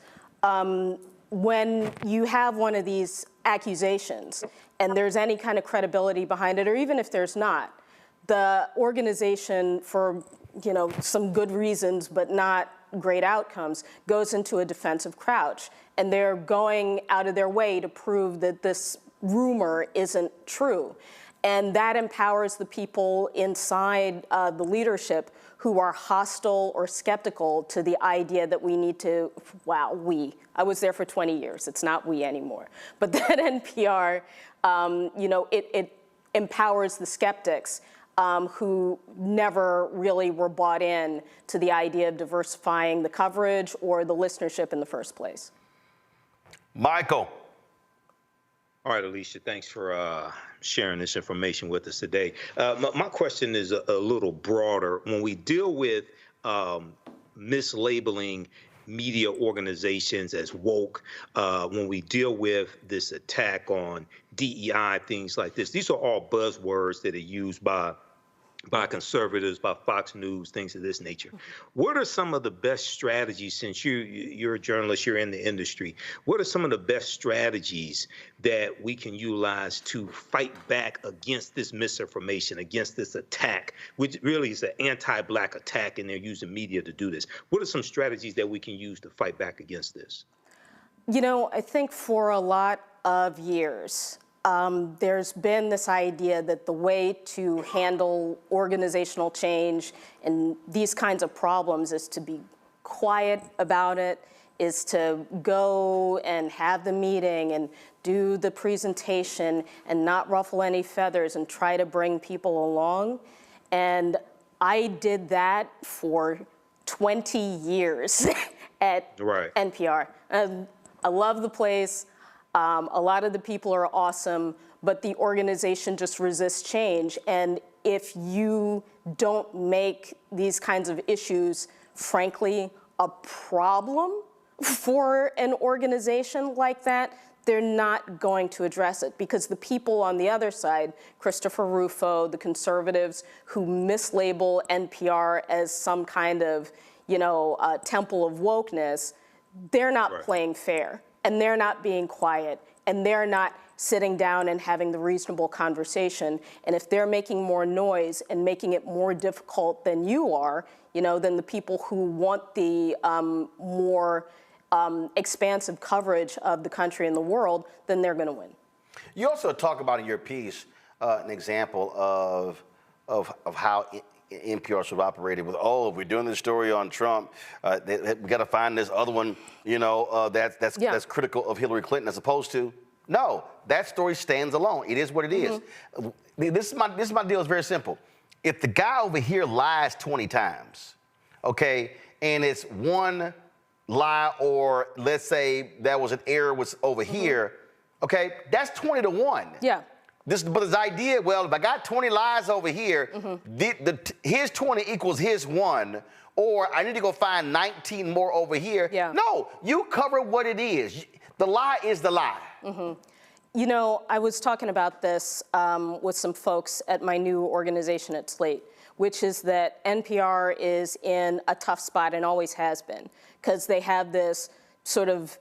When you have one of these accusations and there's any kind of credibility behind it, or even if there's not, the organization, for some good reasons but not great outcomes, goes into a defensive crouch, and they're going out of their way to prove that this rumor isn't true. And that empowers the people inside the leadership who are hostile or skeptical to the idea that we need to, I was there for 20 years, it's not we anymore. But that NPR, it empowers the skeptics who never really were bought in to the idea of diversifying the coverage or the listenership in the first place. Michael. All right, Alicia, thanks for sharing this information with us today. My question is a little broader. When we deal with mislabeling media organizations as woke, when we deal with this attack on DEI, things like this, these are all buzzwords that are used by conservatives, by Fox News, things of this nature. What are some of the best strategies, since you're a journalist, you're in the industry, what are some of the best strategies that we can utilize to fight back against this misinformation, against this attack, which really is an anti-Black attack, and they're using media to do this? What are some strategies that we can use to fight back against this? I think for a lot of years, there's been this idea that the way to handle organizational change and these kinds of problems is to be quiet about it, is to go and have the meeting and do the presentation and not ruffle any feathers and try to bring people along. And I did that for 20 years at NPR. I love the place. A lot of the people are awesome, but the organization just resists change. And if you don't make these kinds of issues, frankly, a problem for an organization like that, they're not going to address it, because the people on the other side, Christopher Rufo, the conservatives who mislabel NPR as some kind of, temple of wokeness, they're not playing fair. And they're not being quiet, and they're not sitting down and having the reasonable conversation. And if they're making more noise and making it more difficult than you are, than the people who want the more expansive coverage of the country and the world, then they're going to win. You also talk about in your piece an example of how NPR sort of operated with, if we're doing this story on Trump, we got to find this other one, that's critical of Hillary Clinton, as opposed to, no, that story stands alone. It is what it is. This is my deal. It's very simple. If the guy over here lies 20 times, okay, and it's one lie, or let's say that was an error was over here, okay, that's 20 to 1. Yeah. But this idea, if I got 20 lies over here, his 20 equals his 1, or I need to go find 19 more over here. Yeah. No, you cover what it is. The lie is the lie. I was talking about this with some folks at my new organization at Slate, which is that NPR is in a tough spot and always has been, because they have this sort of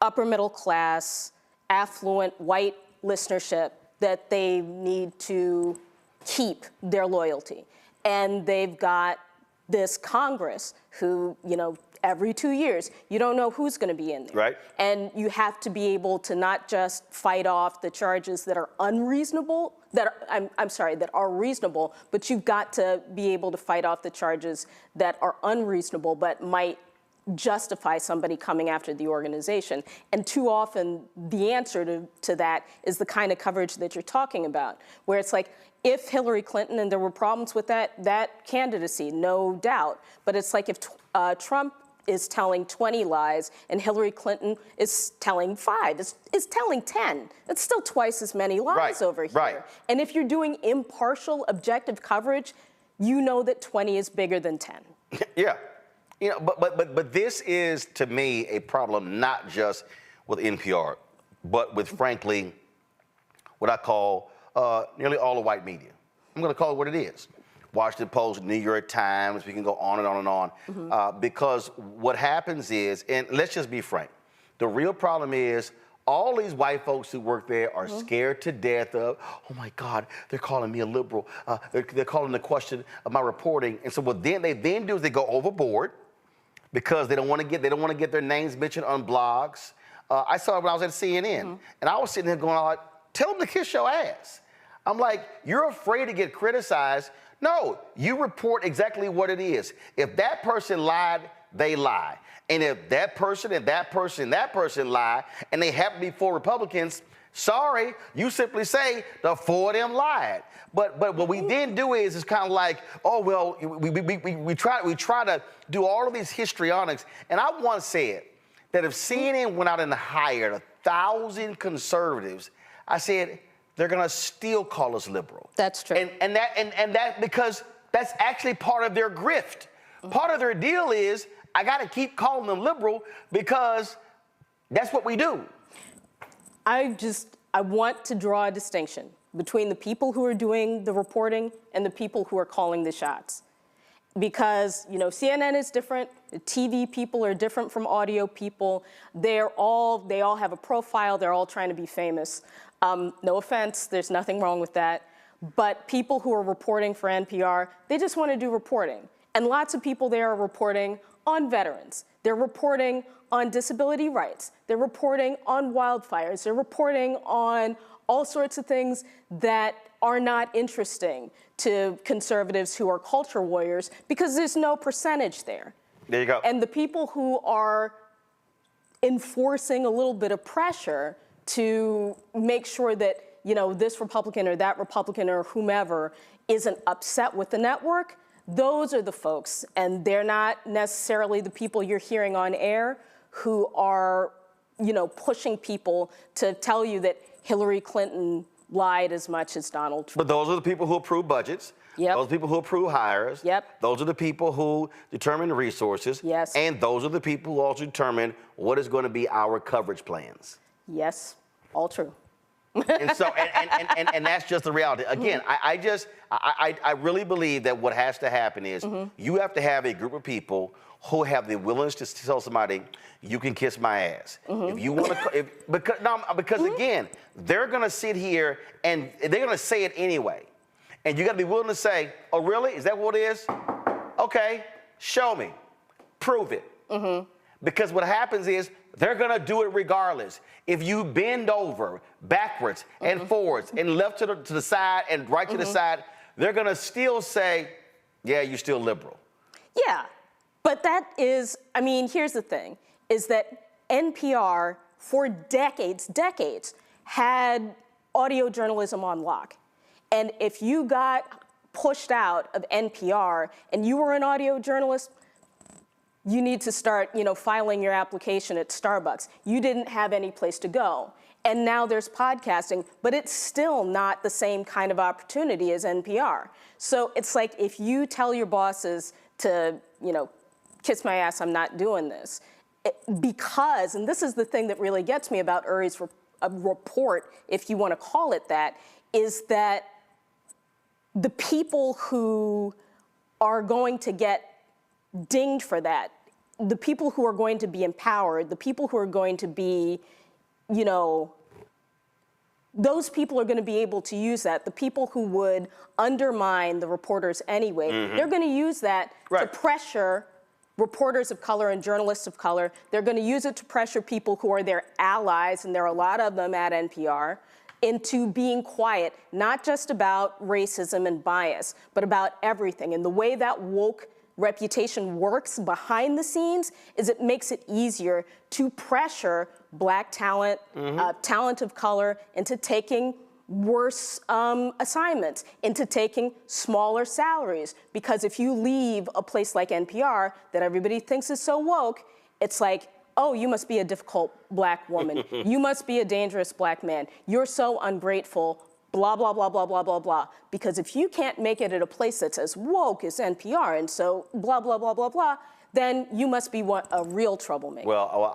upper middle class, affluent, white listenership that they need to keep their loyalty. And they've got this Congress who, every 2 years, you don't know who's going to be in there. Right. And you have to be able to not just fight off the charges that are unreasonable, that are reasonable, but you've got to be able to fight off the charges that are unreasonable but might justify somebody coming after the organization. And too often, the answer to that is the kind of coverage that you're talking about, where it's like, if Hillary Clinton, and there were problems with that candidacy, no doubt, but it's like if Trump is telling 20 lies and Hillary Clinton is telling 5, is telling 10. That's still twice as many lies over here. Right. And if you're doing impartial, objective coverage, you know that 20 is bigger than 10. Yeah. But this is, to me, a problem not just with NPR, but with, frankly, what I call nearly all the white media. I'm going to call it what it is. Washington Post, New York Times, we can go on and on and on. Because what happens is, and let's just be frank, the real problem is all these white folks who work there are scared to death of, oh my God, they're calling me a liberal. They're calling the question of my reporting. And so what they then do is they go overboard, because they don't want to get their names mentioned on blogs. I saw it when I was at CNN, and I was sitting there going, tell them to kiss your ass. I'm like, you're afraid to get criticized. No, you report exactly what it is. If that person lied, they lie. And if that person and that person and that person lie, and they happen to be 4 Republicans, sorry, you simply say the 4 of them lied. But what we then do is it's kind of like, oh, well, we try to do all of these histrionics. And I once said that if CNN went out and hired 1,000 conservatives, I said, they're going to still call us liberal. That's true. And that because that's actually part of their grift. Part of their deal is, I got to keep calling them liberal because that's what we do. I want to draw a distinction between the people who are doing the reporting and the people who are calling the shots. Because, CNN is different, the TV people are different from audio people. They all have a profile, they're all trying to be famous. No offense, there's nothing wrong with that. But people who are reporting for NPR, they just want to do reporting. And lots of people there are reporting on veterans. They're reporting on disability rights. They're reporting on wildfires. They're reporting on all sorts of things that are not interesting to conservatives who are culture warriors because there's no percentage there. There you go. And the people who are enforcing a little bit of pressure to make sure that, this Republican or that Republican or whomever isn't upset with the network, those are the folks, and they're not necessarily the people you're hearing on air who are, pushing people to tell you that Hillary Clinton lied as much as Donald Trump. But those are the people who approve budgets. Yep. Those are the people who approve hires. Yep. Those are the people who determine resources. Yes. And those are the people who also determine what is going to be our coverage plans. Yes, all true. And so, and that's just the reality. Again, I really believe that what has to happen is you have to have a group of people who have the willingness to tell somebody, you can kiss my ass. If you want to, because again, they're going to sit here and they're going to say it anyway. And you got to be willing to say, oh, really? Is that what it is? Okay, show me. Prove it. Because what happens is they're going to do it regardless. If you bend over backwards and forwards and left to the side and right to the side, they're going to still say, yeah, you're still liberal. Yeah, but that is, here's the thing, is that NPR for decades, had audio journalism on lock. And if you got pushed out of NPR and you were an audio journalist, you need to start, filing your application at Starbucks. You didn't have any place to go. And now there's podcasting, but it's still not the same kind of opportunity as NPR. So it's like if you tell your bosses to, kiss my ass, I'm not doing this. Because, and this is the thing that really gets me about Uri's report, if you want to call it that, is that the people who are going to get dinged for that, the people who are going to be empowered, the people who are going to be, those people are going to be able to use that. The people who would undermine the reporters anyway, they're going to use that to pressure reporters of color and journalists of color. They're going to use it to pressure people who are their allies, and there are a lot of them at NPR, into being quiet, not just about racism and bias, but about everything. And the way that woke reputation works behind the scenes is it makes it easier to pressure Black talent, talent of color, into taking worse assignments, into taking smaller salaries. Because if you leave a place like NPR that everybody thinks is so woke, it's like, oh, you must be a difficult Black woman. You must be a dangerous Black man. You're so ungrateful, blah, blah, blah, blah, blah, blah, blah. Because if you can't make it at a place that's as woke as NPR and so blah, blah, blah, blah, blah, then you must be a real troublemaker. Well,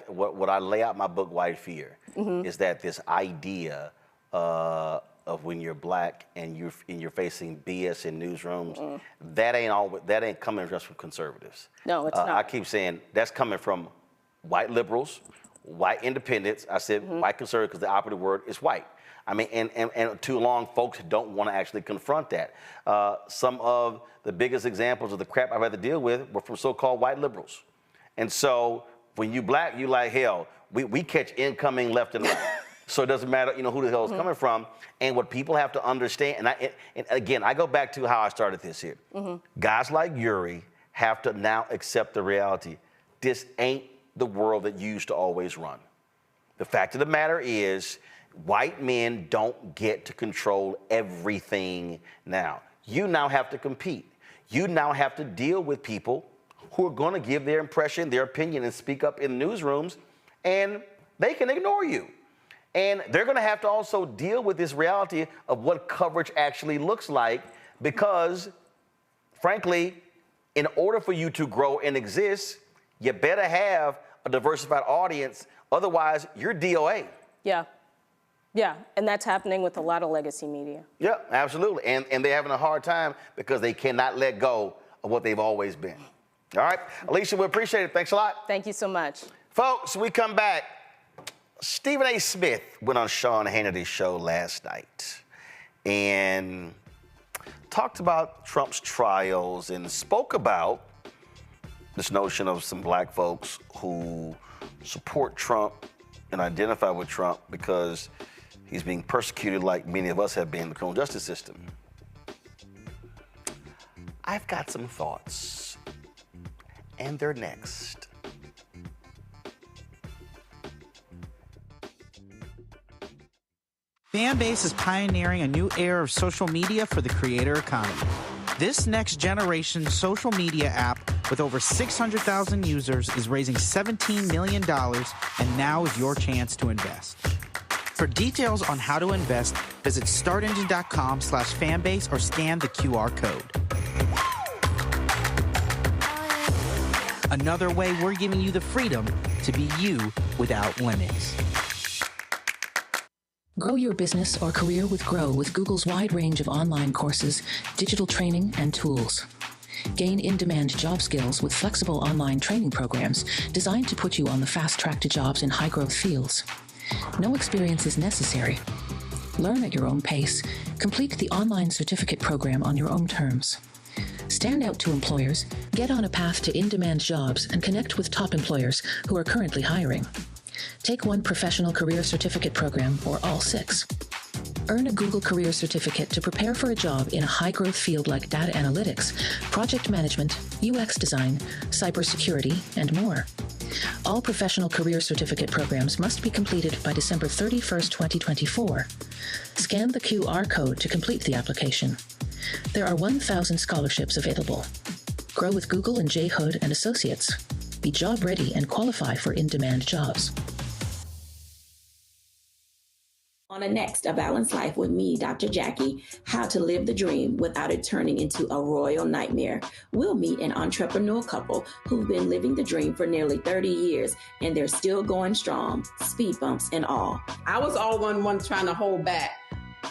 what I lay out in my book, White Fear, is that this idea of when you're Black and you're facing BS in newsrooms, that ain't coming just from conservatives. No, it's not. I keep saying that's coming from white liberals, white independents. I said white conservatives because the operative word is white. And too long, folks don't want to actually confront that. Some of the biggest examples of the crap I've had to deal with were from so-called white liberals. And so when you Black, you like, hell, we catch incoming left and right. So it doesn't matter, who the hell is coming from. And what people have to understand, and again, I go back to how I started this here. Guys like Uri have to now accept the reality. This ain't the world that used to always run. The fact of the matter is, white men don't get to control everything now. You now have to compete. You now have to deal with people who are going to give their impression, their opinion, and speak up in newsrooms, and they can ignore you. And they're going to have to also deal with this reality of what coverage actually looks like because, frankly, in order for you to grow and exist, you better have a diversified audience. Otherwise, you're DOA. Yeah. Yeah, and that's happening with a lot of legacy media. Yeah, absolutely. And they're having a hard time because they cannot let go of what they've always been. All right, Alicia, we appreciate it. Thanks a lot. Thank you so much. Folks, we come back. Stephen A. Smith went on Sean Hannity's show last night and talked about Trump's trials and spoke about this notion of some black folks who support Trump and identify with Trump because he's being persecuted like many of us have been in the criminal justice system. I've got some thoughts, and they're next. Fanbase is pioneering a new era of social media for the creator economy. This next generation social media app with over 600,000 users is raising $17 million, and now is your chance to invest. For details on how to invest, visit startengine.com/fanbase or scan the QR code. Another way we're giving you the freedom to be you without limits. Grow your business or career with Grow with Google's wide range of online courses, digital training, and tools. Gain in-demand job skills with flexible online training programs designed to put you on the fast track to jobs in high-growth fields. No experience is necessary. Learn at your own pace. Complete the online certificate program on your own terms. Stand out to employers, get on a path to in-demand jobs, and connect with top employers who are currently hiring. Take one professional career certificate program or all 6. Earn a Google Career Certificate to prepare for a job in a high-growth field like data analytics, project management, UX design, cybersecurity, and more. All professional career certificate programs must be completed by December 31st, 2024. Scan the QR code to complete the application. There are 1,000 scholarships available. Grow with Google and J. Hood and Associates. Be job ready and qualify for in-demand jobs. On the next A Balanced Life with me, Dr. Jackie, how to live the dream without it turning into a royal nightmare. We'll meet an entrepreneurial couple who've been living the dream for nearly 30 years, and they're still going strong, speed bumps and all. I was all one trying to hold back,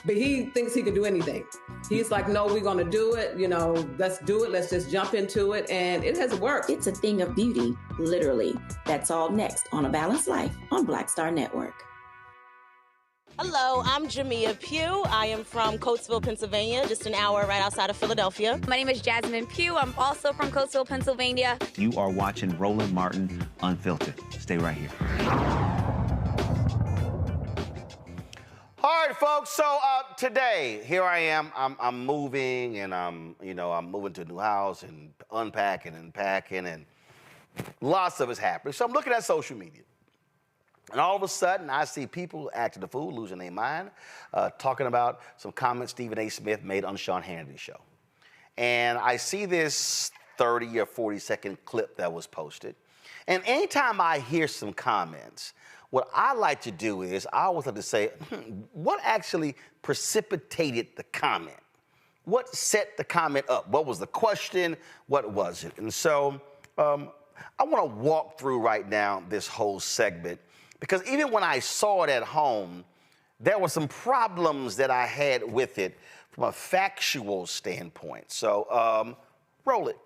but he thinks he can do anything. He's like, no, we're going to do it. Let's do it. Let's just jump into it. And it has worked. It's a thing of beauty, literally. That's all next on A Balanced Life on Black Star Network. Hello, I'm Jamia Pugh. I am from Coatesville, Pennsylvania, just an hour right outside of Philadelphia. My name is Jasmine Pugh. I'm also from Coatesville, Pennsylvania. You are watching Roland Martin Unfiltered. Stay right here. All right, folks. So today, here I am. I'm moving, and I'm moving to a new house and unpacking and packing, and lots of it's happening. So I'm looking at social media. And all of a sudden, I see people acting a fool, losing their mind, talking about some comments Stephen A. Smith made on Sean Hannity's show. And I see this 30 or 40-second clip that was posted. And anytime I hear some comments, what I like to do is I always like to say, what actually precipitated the comment? What set the comment up? What was the question? What was it? And so I want to walk through right now this whole segment, because even when I saw it at home, there were some problems that I had with it from a factual standpoint. So roll it.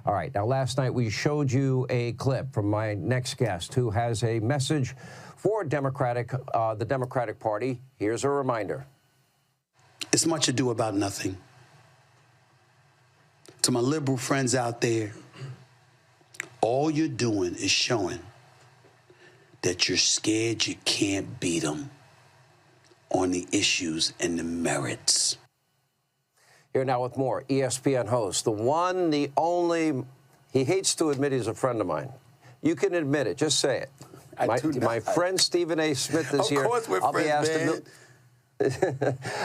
All right, now last night we showed you a clip from my next guest who has a message for the Democratic Party. Here's a reminder. It's much ado about nothing. To my liberal friends out there, all you're doing is showing that you're scared you can't beat them on the issues and the merits. Here now with more. ESPN host, the one, the only, he hates to admit he's a friend of mine. You can admit it, just say it. My friend Stephen A. Smith is here. Of course we're friends, man.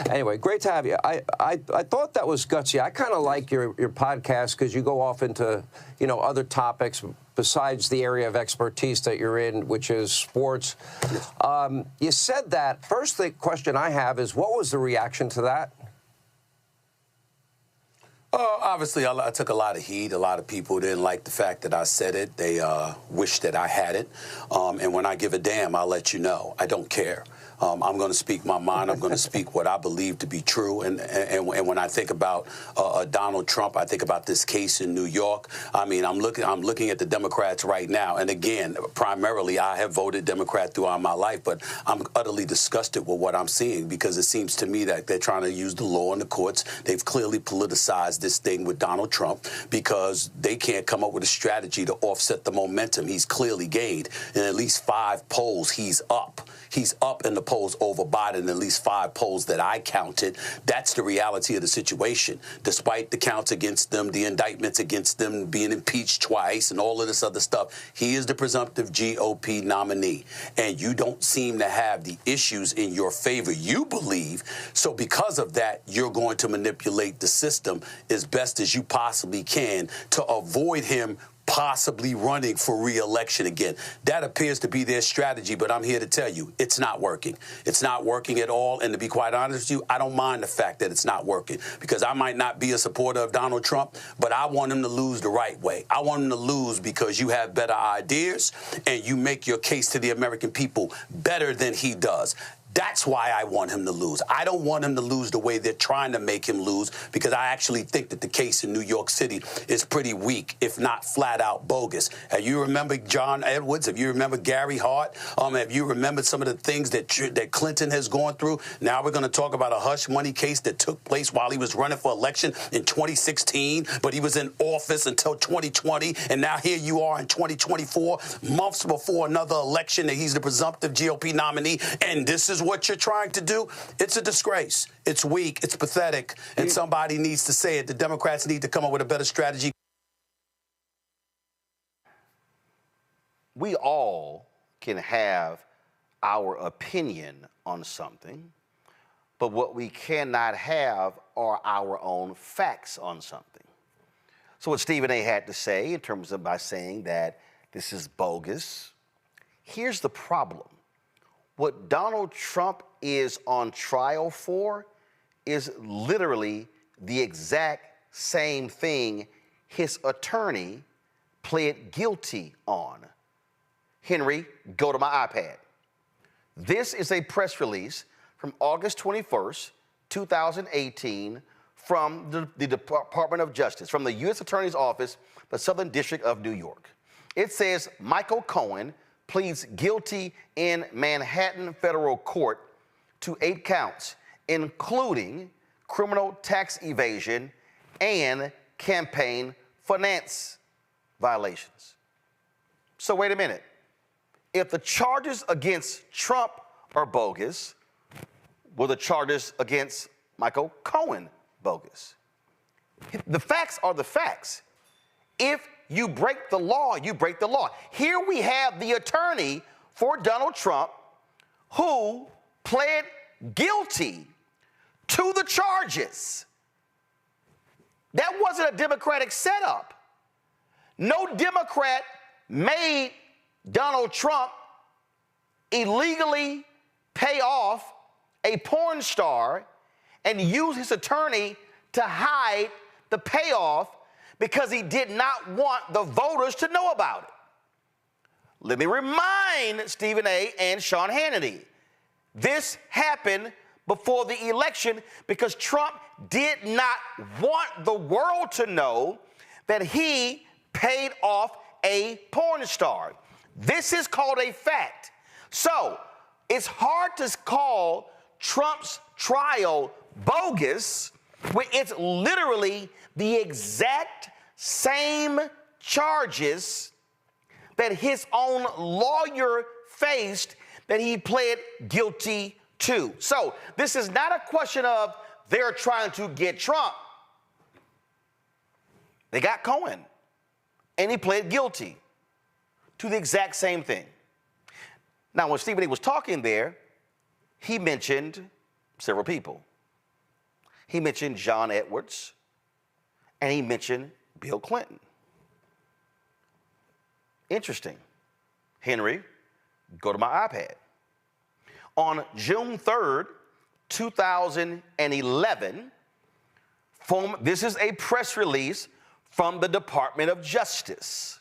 Anyway, great to have you. I thought that was gutsy. I kind of like your podcast because you go off into, other topics besides the area of expertise that you're in, which is sports. You said that. First, the question I have is, what was the reaction to that? Obviously, I took a lot of heat. A lot of people didn't like the fact that I said it. They wish that I had it. And when I give a damn, I'll let you know. I don't care. I'm going to speak my mind. I'm going to speak what I believe to be true. And when I think about Donald Trump, I think about this case in New York. I mean, I'm looking at the Democrats right now. And again, primarily, I have voted Democrat throughout my life, but I'm utterly disgusted with what I'm seeing because it seems to me that they're trying to use the law and the courts. They've clearly politicized this thing with Donald Trump because they can't come up with a strategy to offset the momentum he's clearly gained. In at least 5 polls, he's up. He's up in the polls over Biden, in at least 5 polls that I counted. That's the reality of the situation. Despite the counts against them, the indictments against them, being impeached twice and all of this other stuff, he is the presumptive GOP nominee. And you don't seem to have the issues in your favor, you believe. So because of that, you're going to manipulate the system as best as you possibly can to avoid him possibly running for re-election again. That appears to be their strategy, but I'm here to tell you, it's not working. It's not working at all, and to be quite honest with you, I don't mind the fact that it's not working, because I might not be a supporter of Donald Trump, but I want him to lose the right way. I want him to lose because you have better ideas, and you make your case to the American people better than he does. That's why I want him to lose. I don't want him to lose the way they're trying to make him lose, because I actually think that the case in New York City is pretty weak, if not flat out bogus. Have you remember John Edwards? Have you remember Gary Hart? Have you remembered some of the things that Clinton has gone through? Now we're going to talk about a hush money case that took place while he was running for election in 2016, but he was in office until 2020, and now here you are in 2024, months before another election, that he's the presumptive GOP nominee, and this is what you're trying to do. It's a disgrace. It's weak. It's pathetic. And somebody needs to say it. The Democrats need to come up with a better strategy. We all can have our opinion on something, but what we cannot have are our own facts on something. So what Stephen A. had to say in terms of by saying that this is bogus, here's the problem. What Donald Trump is on trial for is literally the exact same thing his attorney pled guilty on. Henry, go to my iPad. This is a press release from August 21st, 2018, from the Department of Justice, from the U.S. Attorney's Office, the Southern District of New York. It says Michael Cohen pleads guilty in Manhattan federal court to 8 counts, including criminal tax evasion and campaign finance violations. So wait a minute. If the charges against Trump are bogus, were the charges against Michael Cohen bogus? The facts are the facts. If you break the law, you break the law. Here we have the attorney for Donald Trump who pled guilty to the charges. That wasn't a Democratic setup. No Democrat made Donald Trump illegally pay off a porn star and use his attorney to hide the payoff because he did not want the voters to know about it. Let me remind Stephen A. and Sean Hannity, this happened before the election because Trump did not want the world to know that he paid off a porn star. This is called a fact. So it's hard to call Trump's trial bogus when it's literally the exact same charges that his own lawyer faced that he pled guilty to. So this is not a question of they're trying to get Trump. They got Cohen, and he pled guilty to the exact same thing. Now, when Stephen A. was talking there, he mentioned several people. He mentioned John Edwards, and he mentioned Bill Clinton. Interesting. Henry, go to my iPad. On June 3rd, 2011, this is a press release from the Department of Justice.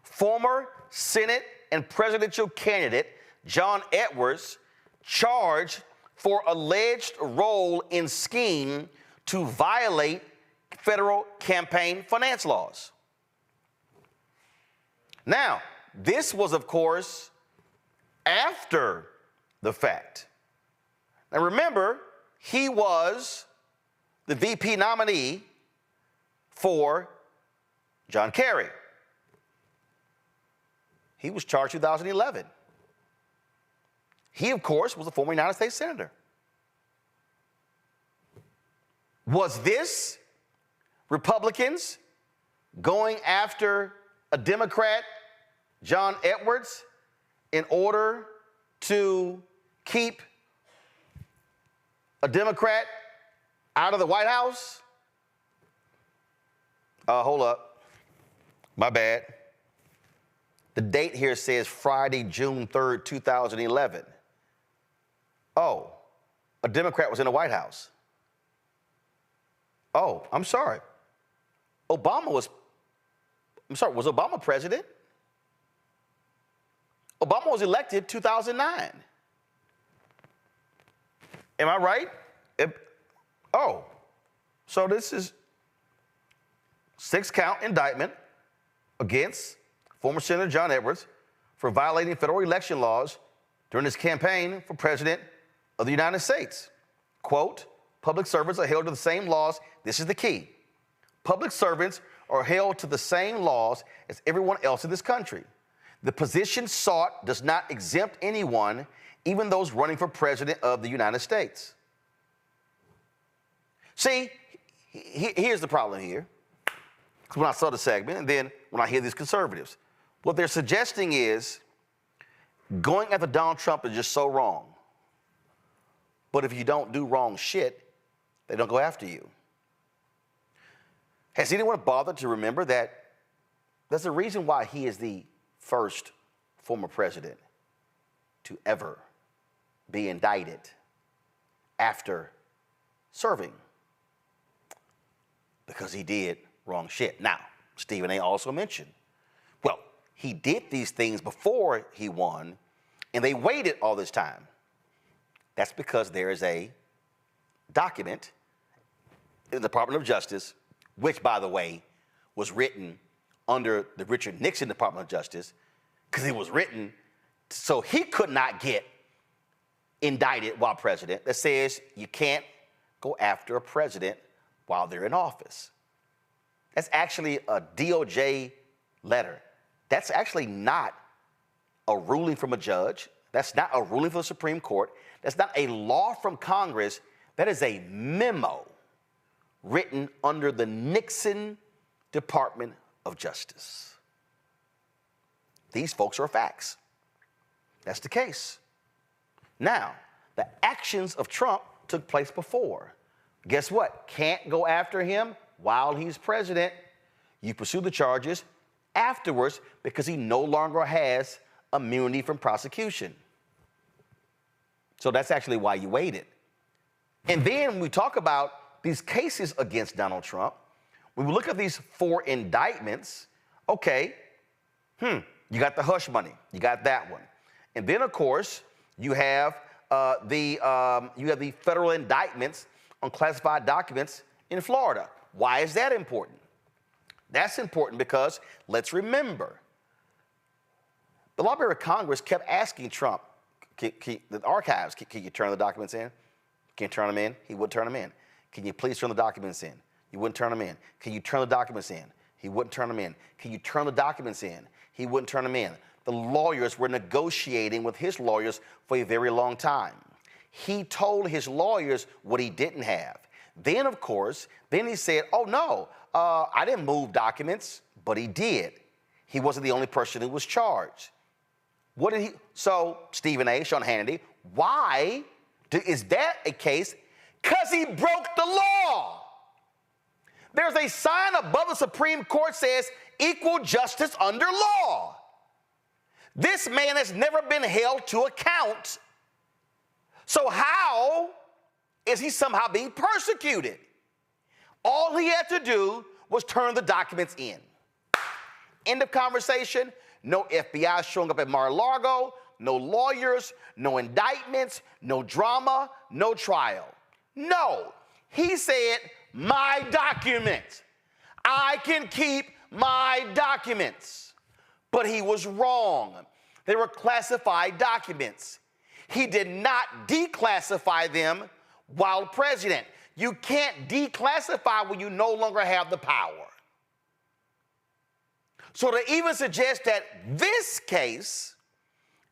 Former Senate and presidential candidate John Edwards charged for alleged role in scheme to violate federal campaign finance laws. Now, this was, of course, after the fact. Now, remember, he was the VP nominee for John Kerry. He was charged in 2011. He, of course, was a former United States Senator. Was this Republicans going after a Democrat, John Edwards, in order to keep a Democrat out of the White House? Hold up. My bad. The date here says Friday, June 3rd, 2011. Oh, a Democrat was in the White House. Oh, I'm sorry. Was Obama president? Obama was elected 2009. Am I right? So this is 6-count indictment against former Senator John Edwards for violating federal election laws during his campaign for president of the United States. Quote, public servants are held to the same laws. This is the key. Public servants are held to the same laws as everyone else in this country. The position sought does not exempt anyone, even those running for president of the United States. See, here's the problem here. When I saw the segment, and then when I hear these conservatives, what they're suggesting is going after Donald Trump is just so wrong. But if you don't do wrong shit, they don't go after you. Has anyone bothered to remember that there's a reason why he is the first former president to ever be indicted after serving? Because he did wrong shit. Now, Stephen A. also mentioned, well, he did these things before he won, and they waited all this time. That's because there is a document in the Department of Justice, which, by the way, was written under the Richard Nixon Department of Justice, because it was written so he could not get indicted while president, that says you can't go after a president while they're in office. That's actually a DOJ letter. That's actually not a ruling from a judge. That's not a ruling from the Supreme Court. That's not a law from Congress. That is a memo written under the Nixon Department of Justice. These folks are facts. That's the case. Now, the actions of Trump took place before. Guess what? Can't go after him while he's president. You pursue the charges afterwards because he no longer has immunity from prosecution. So that's actually why you waited. And then when we talk about these cases against Donald Trump, when we look at these 4 indictments, okay, you got the hush money. You got that one. And then, of course, you have the federal indictments on classified documents in Florida. Why is that important? That's important because, let's remember, the Library of Congress kept asking Trump, the archives, can you turn the documents in? Can you turn them in? He wouldn't turn them in. Can you please turn the documents in? He wouldn't turn them in. Can you turn the documents in? He wouldn't turn them in. Can you turn the documents in? He wouldn't turn them in. the lawyers were negotiating with his lawyers for a very long time. He told his lawyers what he didn't have. Then, of course, he said, oh, no, I didn't move documents, but he did. He wasn't the only person who was charged. What did he? So, Stephen A., Sean Hannity, why is that a case? Because he broke the law. There's a sign above the Supreme Court says equal justice under law. This man has never been held to account. So how is he somehow being persecuted? All he had to do was turn the documents in. End of conversation. No FBI showing up at Mar-a-Lago, no lawyers, no indictments, no drama, no trial. No, he said, my documents. I can keep my documents. But he was wrong. They were classified documents. He did not declassify them while president. You can't declassify when you no longer have the power. So to even suggest that this case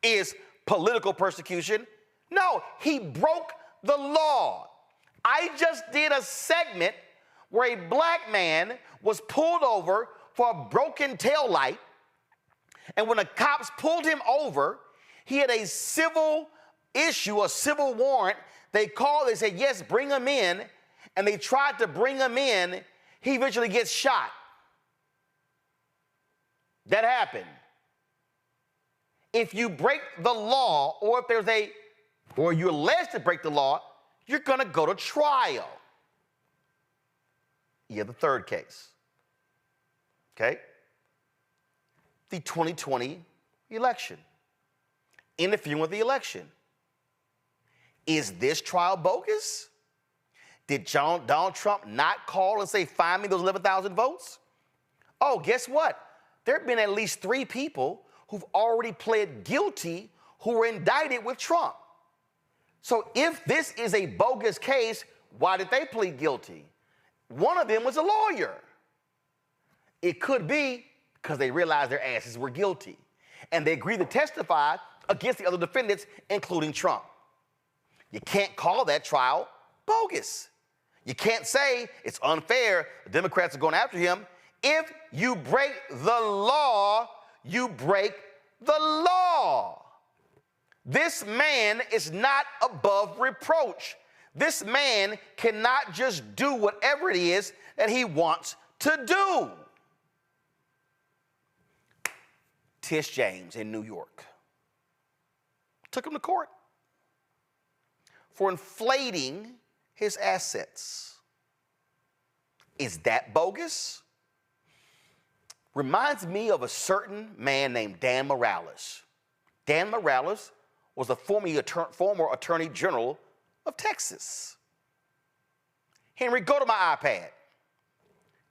is political persecution, no, he broke the law. I just did a segment where a black man was pulled over for a broken taillight, and when the cops pulled him over, he had a civil issue, a civil warrant. They called, they said, yes, bring him in, and they tried to bring him in. He eventually gets shot. That happened. If you break the law, or if there's or you're alleged to break the law, you're gonna go to trial. You have the third case, okay? The 2020 election, interfering with the election. Is this trial bogus? Did Donald Trump not call and say, find me those 11,000 votes? Oh, guess what? There have been at least 3 people who've already pled guilty who were indicted with Trump. So if this is a bogus case, why did they plead guilty? One of them was a lawyer. It could be because they realized their asses were guilty, and they agreed to testify against the other defendants, including Trump. You can't call that trial bogus. You can't say it's unfair, the Democrats are going after him. If you break the law, you break the law. This man is not above reproach. This man cannot just do whatever it is that he wants to do. Tish James in New York took him to court for inflating his assets. Is that bogus? Reminds me of a certain man named Dan Morales. Dan Morales was a former Attorney General of Texas. Henry, go to my iPad.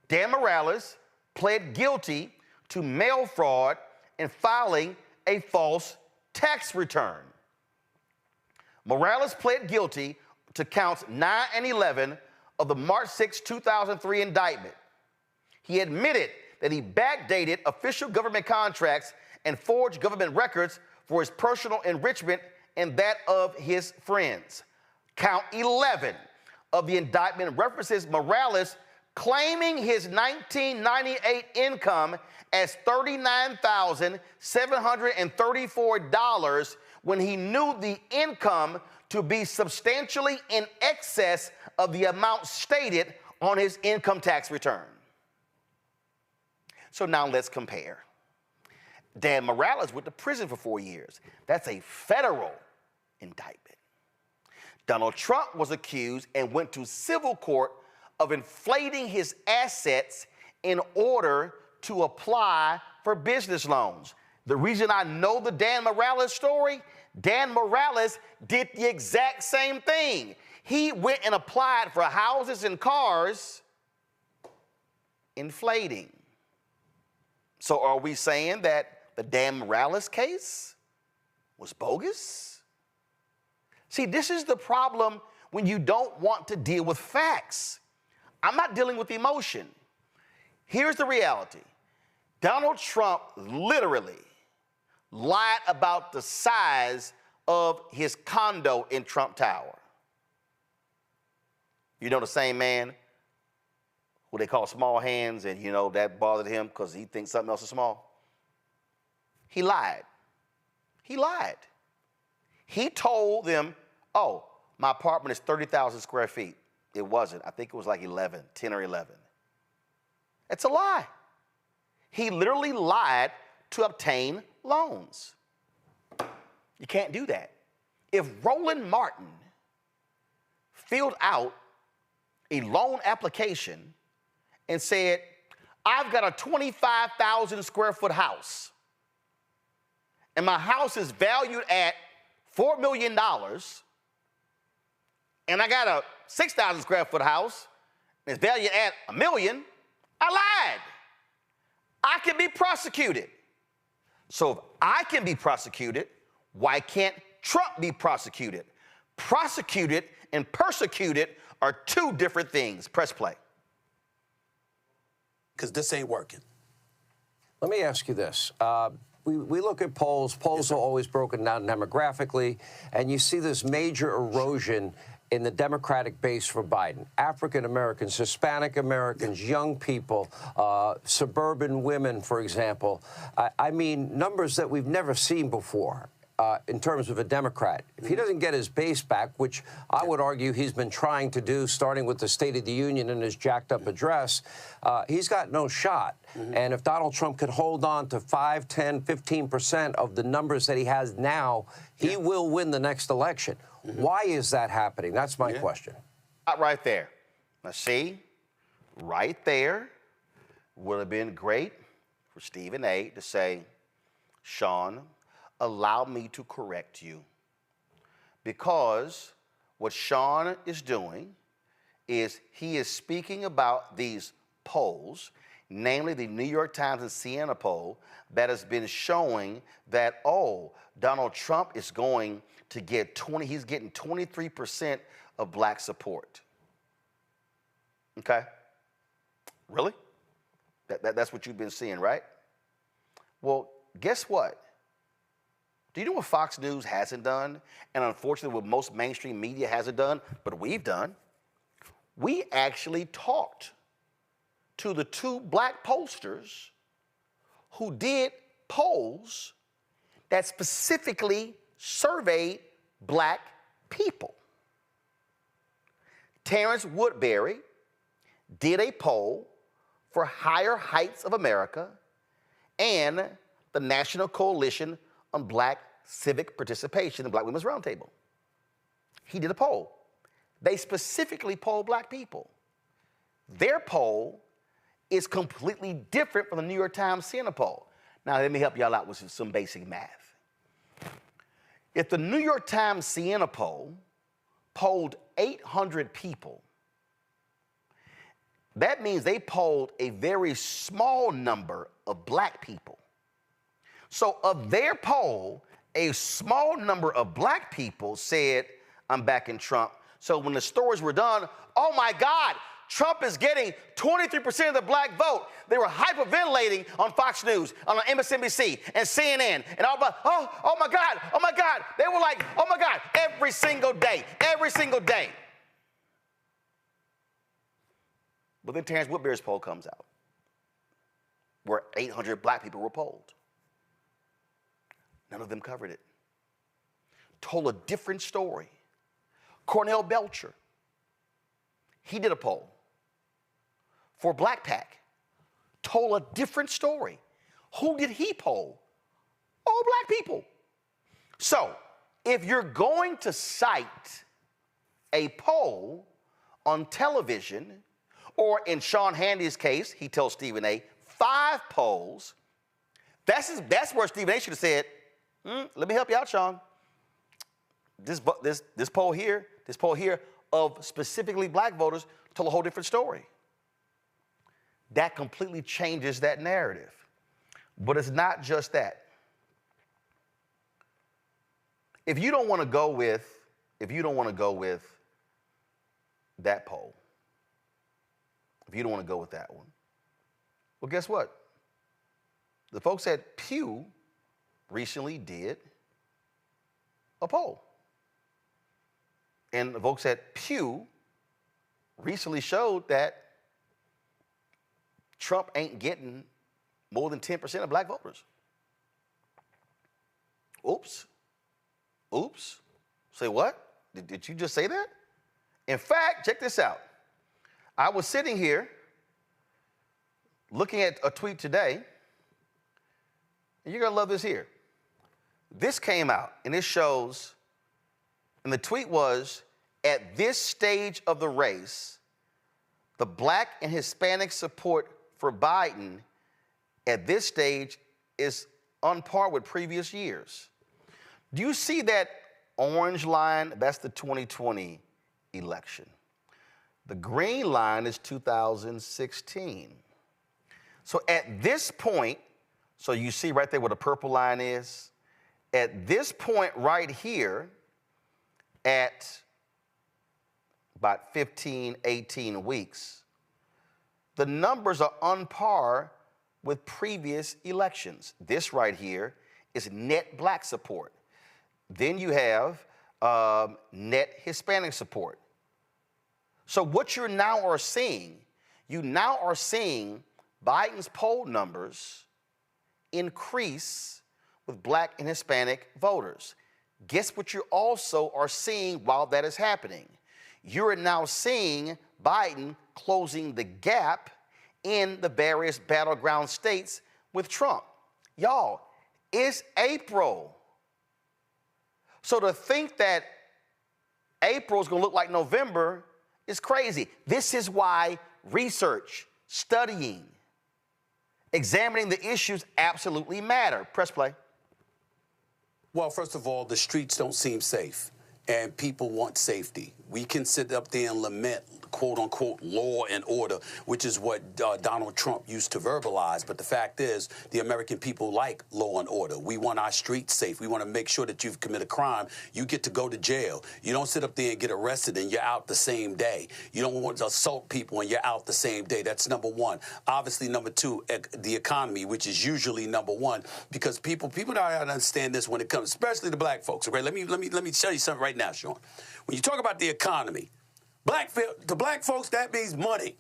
Dan Morales pled guilty to mail fraud and filing a false tax return. Morales pled guilty to counts 9 and 11 of the March 6, 2003 indictment. He admitted that he backdated official government contracts and forged government records for his personal enrichment and that of his friends. Count 11 of the indictment references Morales claiming his 1998 income as $39,734 when he knew the income to be substantially in excess of the amount stated on his income tax return. So now let's compare. Dan Morales went to prison for 4 years. That's a federal indictment. Donald Trump was accused and went to civil court of inflating his assets in order to apply for business loans. The reason I know the Dan Morales story, Dan Morales did the exact same thing. He went and applied for houses and cars, inflating. So are we saying that the Dan Morales case was bogus? See, this is the problem when you don't want to deal with facts. I'm not dealing with emotion. Here's the reality. Donald Trump literally lied about the size of his condo in Trump Tower. You know the same man who they call small hands, and you know that bothered him because he thinks something else is small? He lied. He lied. He told them, oh, my apartment is 30,000 square feet. It wasn't. I think it was like 10 or 11. It's a lie. He literally lied to obtain loans. You can't do that. If Roland Martin filled out a loan application and said, I've got a 25,000 square foot house, and my house is valued at $4 million, and I got a 6,000 square foot house, and it's valued at $1 million, I lied. I can be prosecuted. So if I can be prosecuted, why can't Trump be prosecuted? Prosecuted and persecuted are two different things. Press play. Because this ain't working. Let me ask you this. We look at polls. Polls are always broken down demographically, and you see this major erosion in the Democratic base for Biden. African Americans, Hispanic Americans, young people, suburban women, for example. I mean, numbers that we've never seen before. In terms of a Democrat. If he doesn't get his base back, which I would argue he's been trying to do, starting with the State of the Union and his jacked-up address, he's got no shot. And if Donald Trump could hold on to 5, 10, 15% of the numbers that he has now, he will win the next election. Why is that happening? That's my question. Right there. Now, see, right there would have been great for Stephen A. to say, Sean, allow me to correct you. Because what Sean is doing is he is speaking about these polls, namely the New York Times and CNN poll that has been showing that, oh, Donald Trump is going to get he's getting 23% of black support. Okay? Really? That's what you've been seeing, right? Well, guess what? Do you know what Fox News hasn't done? And unfortunately, what most mainstream media hasn't done, but we've done? We actually talked to the two black pollsters who did polls that specifically surveyed black people. Terrence Woodbury did a poll for Higher Heights of America and the National Coalition on Black Civic Participation in Black Women's Roundtable. He did a poll. They specifically polled black people. Their poll is completely different from the New York Times CNN poll. Now, let me help y'all out with some basic math. If the New York Times CNN poll polled 800 people, that means they polled a very small number of black people. So of their poll, a small number of black people said, I'm backing Trump. So when the stories were done, oh my God, Trump is getting 23% of the black vote. They were hyperventilating on Fox News, on MSNBC, and CNN, and all about, oh my God, oh my God. They were like, oh my God, every single day. But then Terrence Woodbury's poll comes out, where 800 black people were polled. None of them covered it. Told a different story. Cornell Belcher, he did a poll for Black PAC, told a different story. Who did he poll? All black people. So, if you're going to cite a poll on television, or in Sean Hannity's case, he tells Stephen A., 5 polls, that's where Stephen A. should have said, let me help you out, Sean. This poll here of specifically black voters told a whole different story. That completely changes that narrative. But it's not just that. If you don't want to go with that poll, if you don't want to go with that one, well, guess what? The folks at Pew recently did a poll. And the folks at Pew recently showed that Trump ain't getting more than 10% of black voters. Oops. Oops. Say what? Did you just say that? In fact, check this out. I was sitting here looking at a tweet today, and you're gonna love this here. This came out, and it shows, and the tweet was, at this stage of the race, the black and Hispanic support for Biden at this stage is on par with previous years. Do you see that orange line? That's the 2020 election. The green line is 2016. So at this point, so you see right there where the purple line is, at this point right here, at about 15, 18 weeks, the numbers are on par with previous elections. This right here is net black support. Then you have net Hispanic support. So what you now are seeing Biden's poll numbers increase with black and Hispanic voters. Guess what you also are seeing while that is happening? You're now seeing Biden closing the gap in the various battleground states with Trump. Y'all, it's April. So to think that April is going to look like November is crazy. This is why research, studying, examining the issues absolutely matter. Press play. Well, first of all, the streets don't seem safe, and people want safety. We can sit up there and lament, quote unquote, law and order, which is what Donald Trump used to verbalize. But the fact is, the American people like law and order. We want our streets safe. We want to make sure that you've committed a crime, you get to go to jail. You don't sit up there and get arrested and you're out the same day. You don't want to assault people and you're out the same day. That's number one. Obviously, number two, the economy, which is usually number one, because people don't understand this when it comes, especially the black folks. Okay, let me tell you something right now, Sean. When you talk about the economy, to black folks, that means money.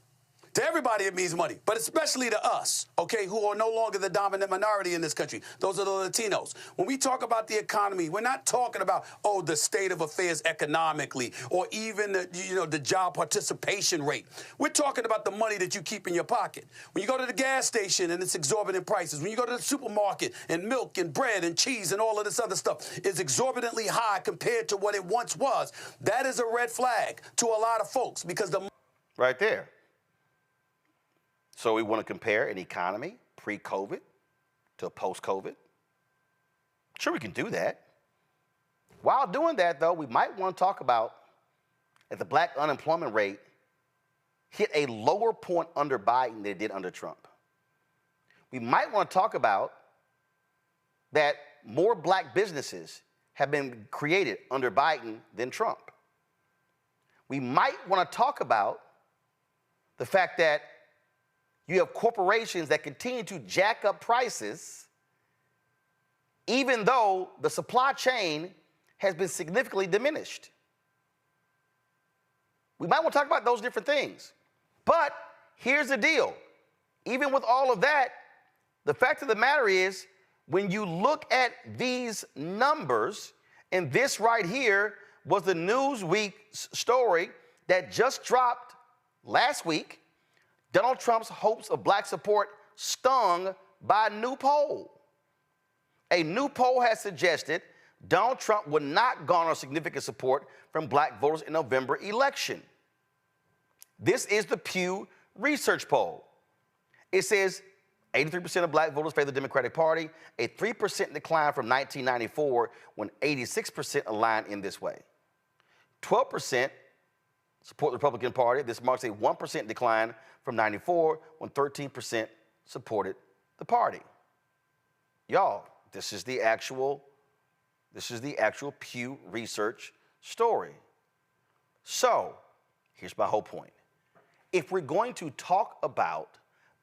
To everybody, it means money, but especially to us, okay, who are no longer the dominant minority in this country. Those are the Latinos. When we talk about the economy, we're not talking about, the state of affairs economically or even the job participation rate. We're talking about the money that you keep in your pocket. When you go to the gas station and it's exorbitant prices, when you go to the supermarket and milk and bread and cheese and all of this other stuff is exorbitantly high compared to what it once was, that is a red flag to a lot of folks because the... Right there. So we want to compare an economy pre-COVID to post-COVID. Sure, we can do that. While doing that, though, we might want to talk about that the black unemployment rate hit a lower point under Biden than it did under Trump. We might want to talk about that more black businesses have been created under Biden than Trump. We might want to talk about the fact that you have corporations that continue to jack up prices even though the supply chain has been significantly diminished. We might want to talk about those different things. But here's the deal. Even with all of that, the fact of the matter is, when you look at these numbers, and this right here was the Newsweek story that just dropped last week, Donald Trump's hopes of black support stung by a new poll. A new poll has suggested Donald Trump would not garner significant support from black voters in November election. This is the Pew Research poll. It says 83% of black voters favor the Democratic Party, a 3% decline from 1994 when 86% aligned in this way. 12% support the Republican Party. This marks a 1% decline from 94 when 13% supported the party. Y'all, this is the actual Pew Research story. So, here's my whole point. If we're going to talk about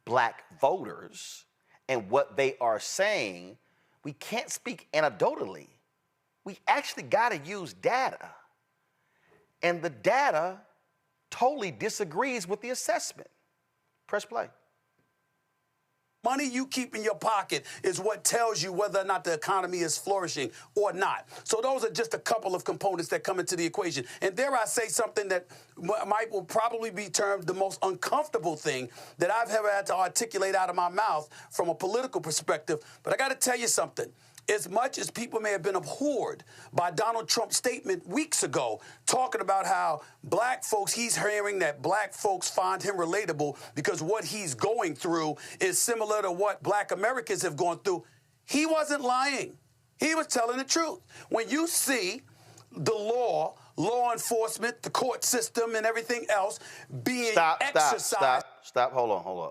black voters and what they are saying, we can't speak anecdotally. We actually got to use data. And the data totally disagrees with the assessment. Press play. Money you keep in your pocket is what tells you whether or not the economy is flourishing or not. So those are just a couple of components that come into the equation. And dare I say something that will probably be termed the most uncomfortable thing that I've ever had to articulate out of my mouth from a political perspective. But I got to tell you something. As much as people may have been abhorred by Donald Trump's statement weeks ago, talking about how black folks, he's hearing that black folks find him relatable because what he's going through is similar to what black Americans have gone through, he wasn't lying. He was telling the truth. When you see the law enforcement, the court system, and everything else being exercised. Stop. Hold on.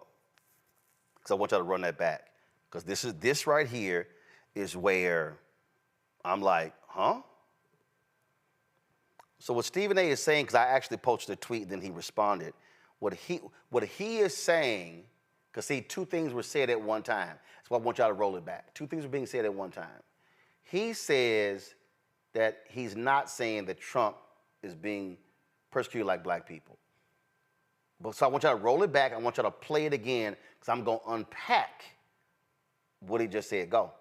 Because I want y'all to run that back. Because this right here is where I'm like, huh? So what Stephen A. is saying, because I actually posted a tweet, then he responded. What he is saying, because see, two things were said at one time. That's why I want y'all to roll it back. Two things were being said at one time. He says that he's not saying that Trump is being persecuted like black people. But so I want y'all to roll it back. I want y'all to play it again, because I'm going to unpack what he just said. Go.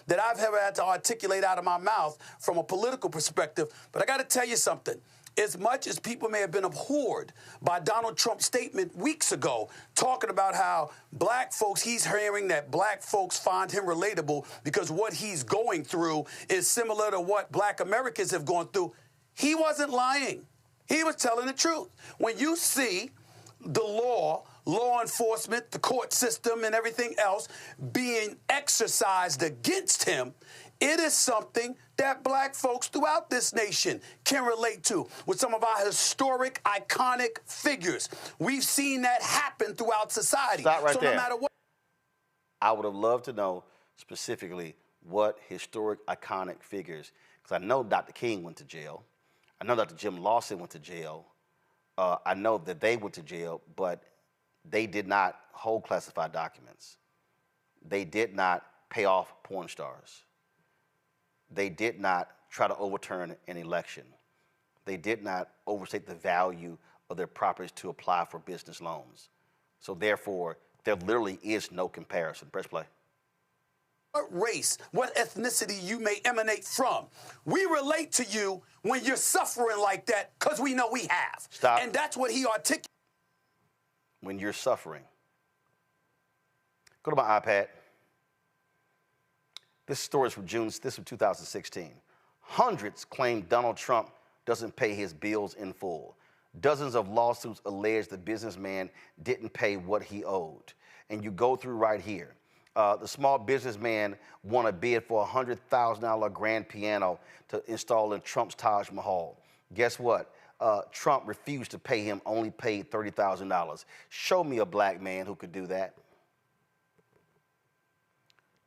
That I've ever had to articulate out of my mouth from a political perspective. But I got to tell you something. As much as people may have been abhorred by Donald Trump's statement weeks ago, talking about how black folks, he's hearing that black folks find him relatable because what he's going through is similar to what black Americans have gone through, he wasn't lying. He was telling the truth. When you see the law enforcement, the court system, and everything else being exercised against him, it is something that black folks throughout this nation can relate to with some of our historic, iconic figures. We've seen that happen throughout society. Stop right there. No matter what. I would have loved to know specifically what historic, iconic figures, because I know Dr. King went to jail. I know Dr. Jim Lawson went to jail. I know that they went to jail, but they did not hold classified documents. They did not pay off porn stars. They did not try to overturn an election. They did not overstate the value of their properties to apply for business loans. So therefore, there literally is no comparison. Press play. What race, what ethnicity you may emanate from. We relate to you when you're suffering like that because we know we have. Stop. And that's what he articulated. When you're suffering. Go to my iPad. This story is from June, this is from 2016. Hundreds claim Donald Trump doesn't pay his bills in full. Dozens of lawsuits allege the businessman didn't pay what he owed. And you go through right here. The small businessman won a bid for a $100,000 grand piano to install in Trump's Taj Mahal. Guess what? Trump refused to pay him, only paid $30,000. Show me a black man who could do that.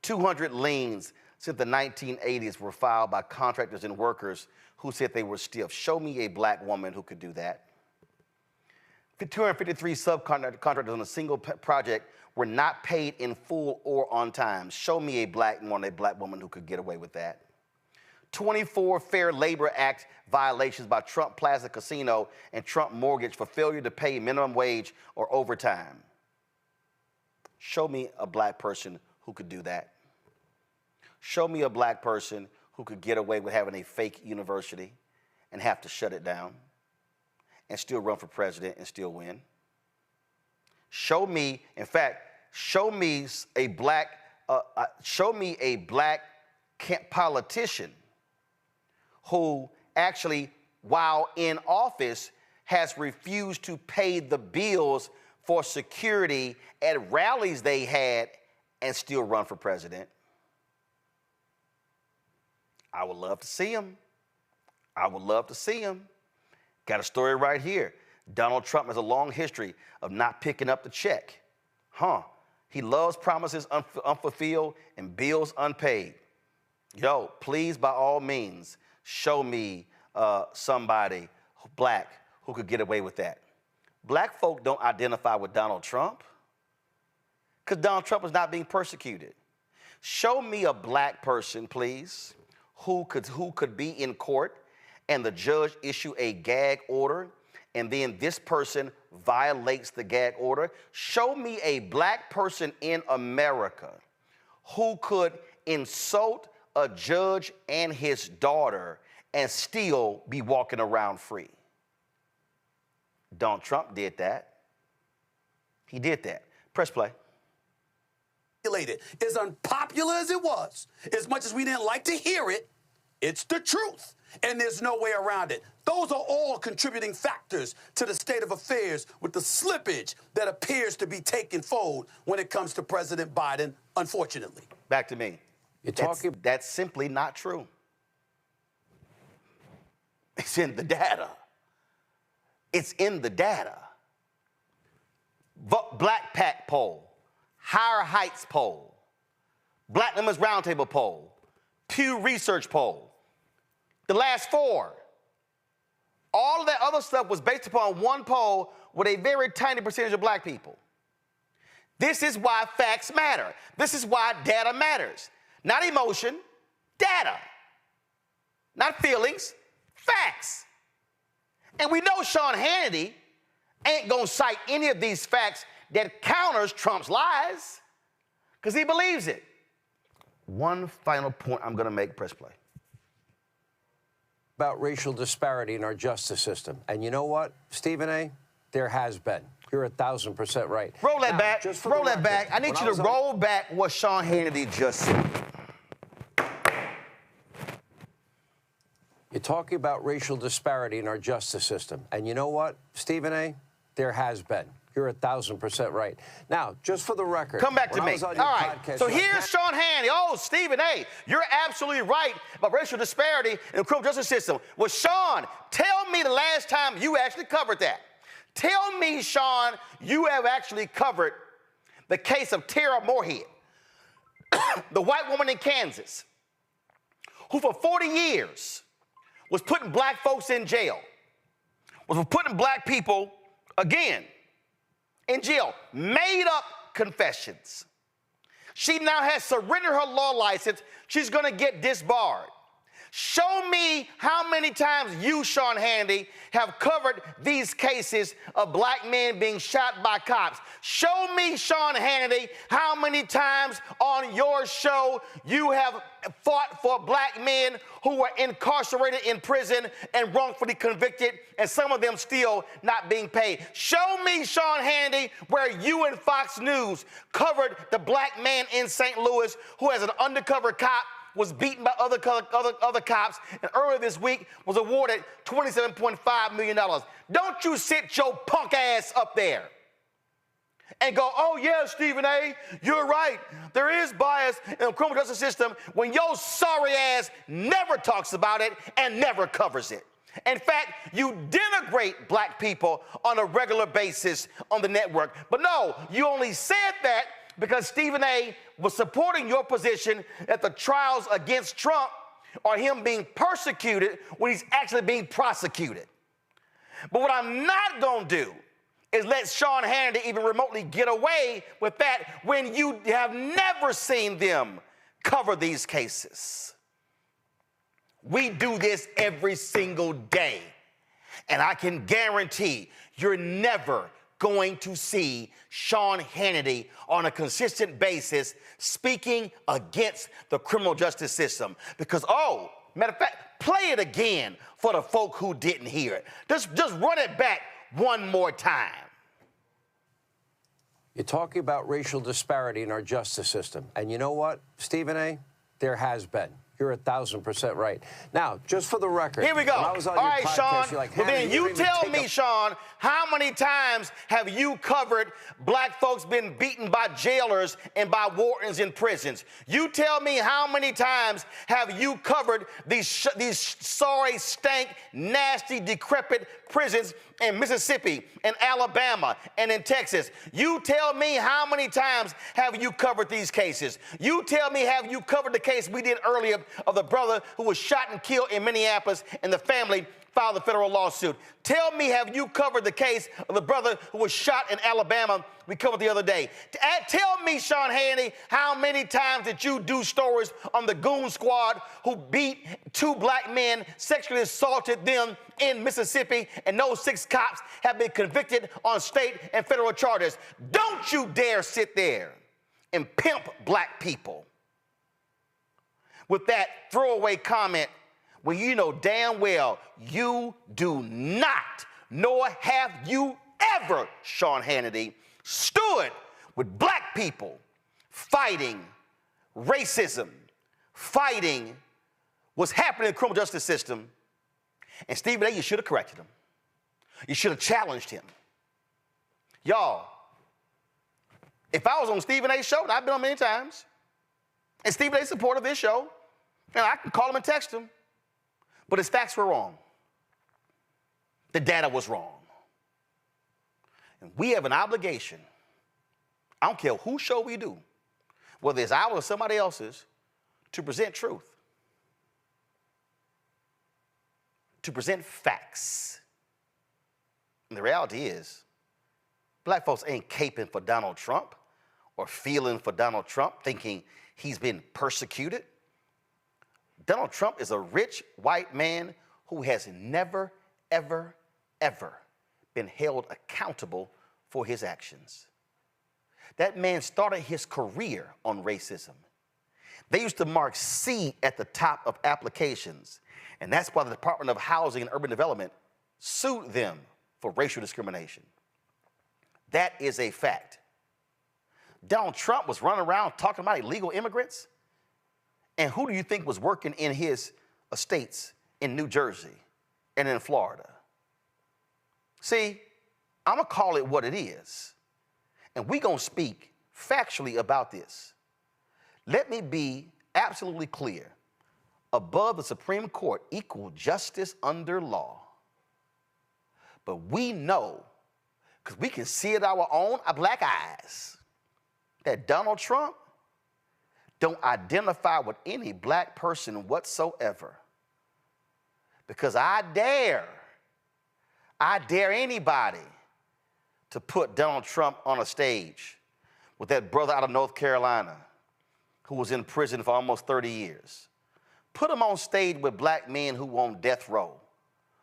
200 liens since the 1980s were filed by contractors and workers who said they were stiff. Show me a black woman who could do that. 253 subcontractors on a single project were not paid in full or on time. Show me a black woman who could get away with that. 24 Fair Labor Act violations by Trump Plaza Casino and Trump Mortgage for failure to pay minimum wage or overtime. Show me a black person who could do that. Show me a black person who could get away with having a fake university and have to shut it down and still run for president and still win. Show me, in fact, show me a black politician who actually, while in office, has refused to pay the bills for security at rallies they had and still run for president. I would love to see him. I would love to see him. Got a story right here. Donald Trump has a long history of not picking up the check. He loves promises unfulfilled and bills unpaid. Yo, please, by all means, show me somebody black who could get away with that. Black folk don't identify with Donald Trump because Donald Trump is not being persecuted. Show me a black person, please, who could be in court and the judge issue a gag order and then this person violates the gag order. Show me a black person in America who could insult a judge and his daughter and still be walking around free. Donald Trump did that. He did that. Press play. As unpopular as it was, as much as we didn't like to hear it, it's the truth, and there's no way around it. Those are all contributing factors to the state of affairs with the slippage that appears to be taking fold when it comes to President Biden, unfortunately. Back to me. That's simply not true. It's in the data. It's in the data. Black Pact poll, Higher Heights poll, Black Women's Roundtable poll, Pew Research poll. The last four. All of that other stuff was based upon one poll with a very tiny percentage of black people. This is why facts matter. This is why data matters. Not emotion, data. Not feelings, facts. And we know Sean Hannity ain't gonna cite any of these facts that counters Trump's lies, because he believes it. One final point I'm gonna make, press play. About racial disparity in our justice system. And you know what, Stephen A., there has been. You're 1,000% right. Roll that now, back, roll that back. I need you to roll back what Sean Hannity just said. You're talking about racial disparity in our justice system. And you know what, Stephen A., there has been. You're 1,000% right. Now, just for the record. Come back to me. All right. So here's Sean Hannity. Oh, Stephen A., you're absolutely right about racial disparity in the criminal justice system. Well, Sean, tell me the last time you actually covered that. Tell me, Sean, you have actually covered the case of Tara Moorhead, the white woman in Kansas, who for 40 years was putting black folks in jail, was putting black people, again, in jail, made up confessions. She now has surrendered her law license. She's gonna get disbarred. Show me how many times you, Sean Hannity, have covered these cases of black men being shot by cops. Show me, Sean Hannity, how many times on your show you have fought for black men who were incarcerated in prison and wrongfully convicted, and some of them still not being paid. Show me, Sean Hannity, where you and Fox News covered the black man in St. Louis who, as an undercover cop, was beaten by other cops, and earlier this week was awarded $27.5 million. Don't you sit your punk ass up there and go, oh yeah, Stephen A., you're right. There is bias in the criminal justice system when your sorry ass never talks about it and never covers it. In fact, you denigrate black people on a regular basis on the network. But no, you only said that because Stephen A. was supporting your position that the trials against Trump are him being persecuted when he's actually being prosecuted. But what I'm not going to do is let Sean Hannity even remotely get away with that when you have never seen them cover these cases. We do this every single day, and I can guarantee you're never going to see Sean Hannity on a consistent basis speaking against the criminal justice system. Because, oh, matter of fact, play it again for the folk who didn't hear it. Just run it back one more time. You're talking about racial disparity in our justice system. And you know what, Stephen A., there has been. You're 1,000% right. Now, just for the record. Here we go. All right, Sean. Like, well, then you tell me, Sean, how many times have you covered black folks being beaten by jailers and by wardens in prisons? You tell me how many times have you covered these sorry, stank, nasty, decrepit prisons in Mississippi and Alabama and in Texas? You tell me how many times have you covered these cases? You tell me, have you covered the case we did earlier of the brother who was shot and killed in Minneapolis, and the family filed a federal lawsuit. Tell me, have you covered the case of the brother who was shot in Alabama we covered the other day? Tell me, Sean Hannity, how many times did you do stories on the goon squad who beat 2 black men, sexually assaulted them in Mississippi, and those 6 cops have been convicted on state and federal charges? Don't you dare sit there and pimp black people with that throwaway comment when you know damn well you do not, nor have you ever, Sean Hannity, stood with black people fighting racism, fighting what's happening in the criminal justice system. And Stephen A., you should have corrected him. You should have challenged him. Y'all, if I was on Stephen A.'s show, and I've been on many times, and Stephen A.'s supporter of this show, and I can call him and text him, but his facts were wrong. The data was wrong. And we have an obligation, I don't care whose show we do, whether it's ours or somebody else's, to present truth, to present facts. And the reality is, black folks ain't caping for Donald Trump or feeling for Donald Trump, thinking he's been persecuted. Donald Trump is a rich white man who has never, ever, ever been held accountable for his actions. That man started his career on racism. They used to mark C at the top of applications, and that's why the Department of Housing and Urban Development sued them for racial discrimination. That is a fact. Donald Trump was running around talking about illegal immigrants. And who do you think was working in his estates in New Jersey and in Florida? See, I'm going to call it what it is. And we're going to speak factually about this. Let me be absolutely clear. Above the Supreme Court, equal justice under law. But we know, because we can see it our own black eyes, that Donald Trump don't identify with any black person whatsoever. Because I dare anybody to put Donald Trump on a stage with that brother out of North Carolina who was in prison for almost 30 years. Put him on stage with black men who were on death row,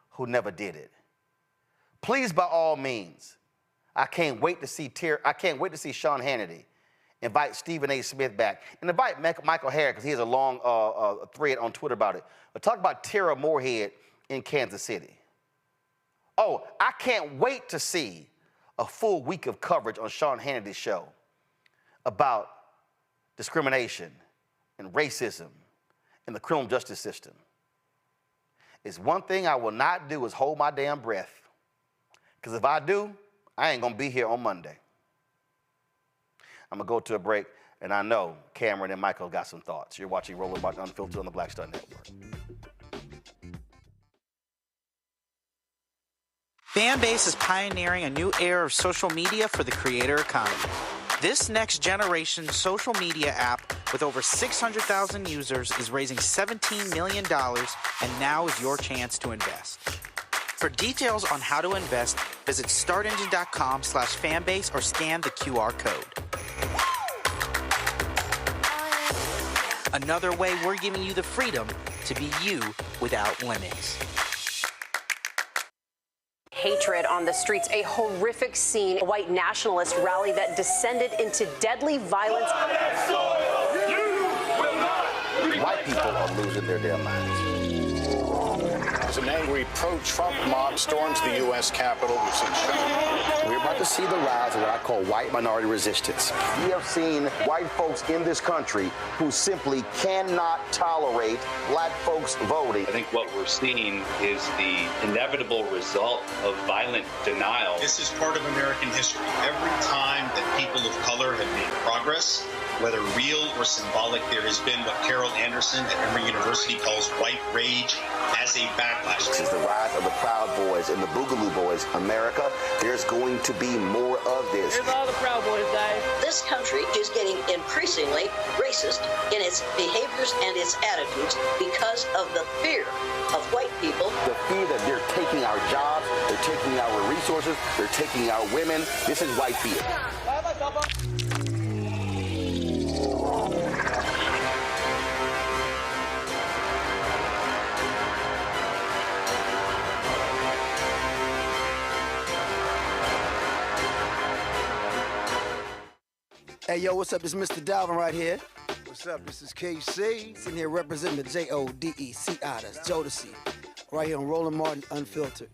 who never did it. Please, by all means, I can't wait to see Sean Hannity invite Stephen A. Smith back, and invite Michael Harris, because he has a long thread on Twitter about it. But talk about Tara Moorhead in Kansas City. Oh, I can't wait to see a full week of coverage on Sean Hannity's show about discrimination and racism in the criminal justice system. It's one thing I will not do is hold my damn breath. Because if I do, I ain't gonna be here on Monday. I'm gonna go to a break, and I know Cameron and Michael got some thoughts. You're watching Roland Martin Unfiltered on the Black Star Network. Fanbase is pioneering a new era of social media for the creator economy. This next generation social media app with over 600,000 users is raising $17 million, and now is your chance to invest. For details on how to invest, visit startengine.com/fanbase or scan the QR code. Another way we're giving you the freedom to be you without limits. Hatred on the streets, a horrific scene, a white nationalist rally that descended into deadly violence. White people are losing their damn minds. As an angry pro-Trump mob storms the U.S. Capitol, we've seen shootings. We're about to see the rise of what I call white minority resistance. We have seen white folks in this country who simply cannot tolerate black folks voting. I think what we're seeing is the inevitable result of violent denial. This is part of American history. Every time that people of color have made progress, whether real or symbolic, there has been what Carol Anderson Anderson at Emory University calls white rage as a backlash. This is the rise of the Proud Boys and the Boogaloo Boys. America, there's going to be more of this. Here's all the Proud Boys, guys. This country is getting increasingly racist in its behaviors and its attitudes because of the fear of white people. The fear that they're taking our jobs, they're taking our resources, they're taking our women. This is white fear. Hey, yo, what's up? This is Mr. Dalvin right here. What's up? This is KC. Sitting here representing the Jodeci. That's Jodeci. Right here on Roland Martin Unfiltered.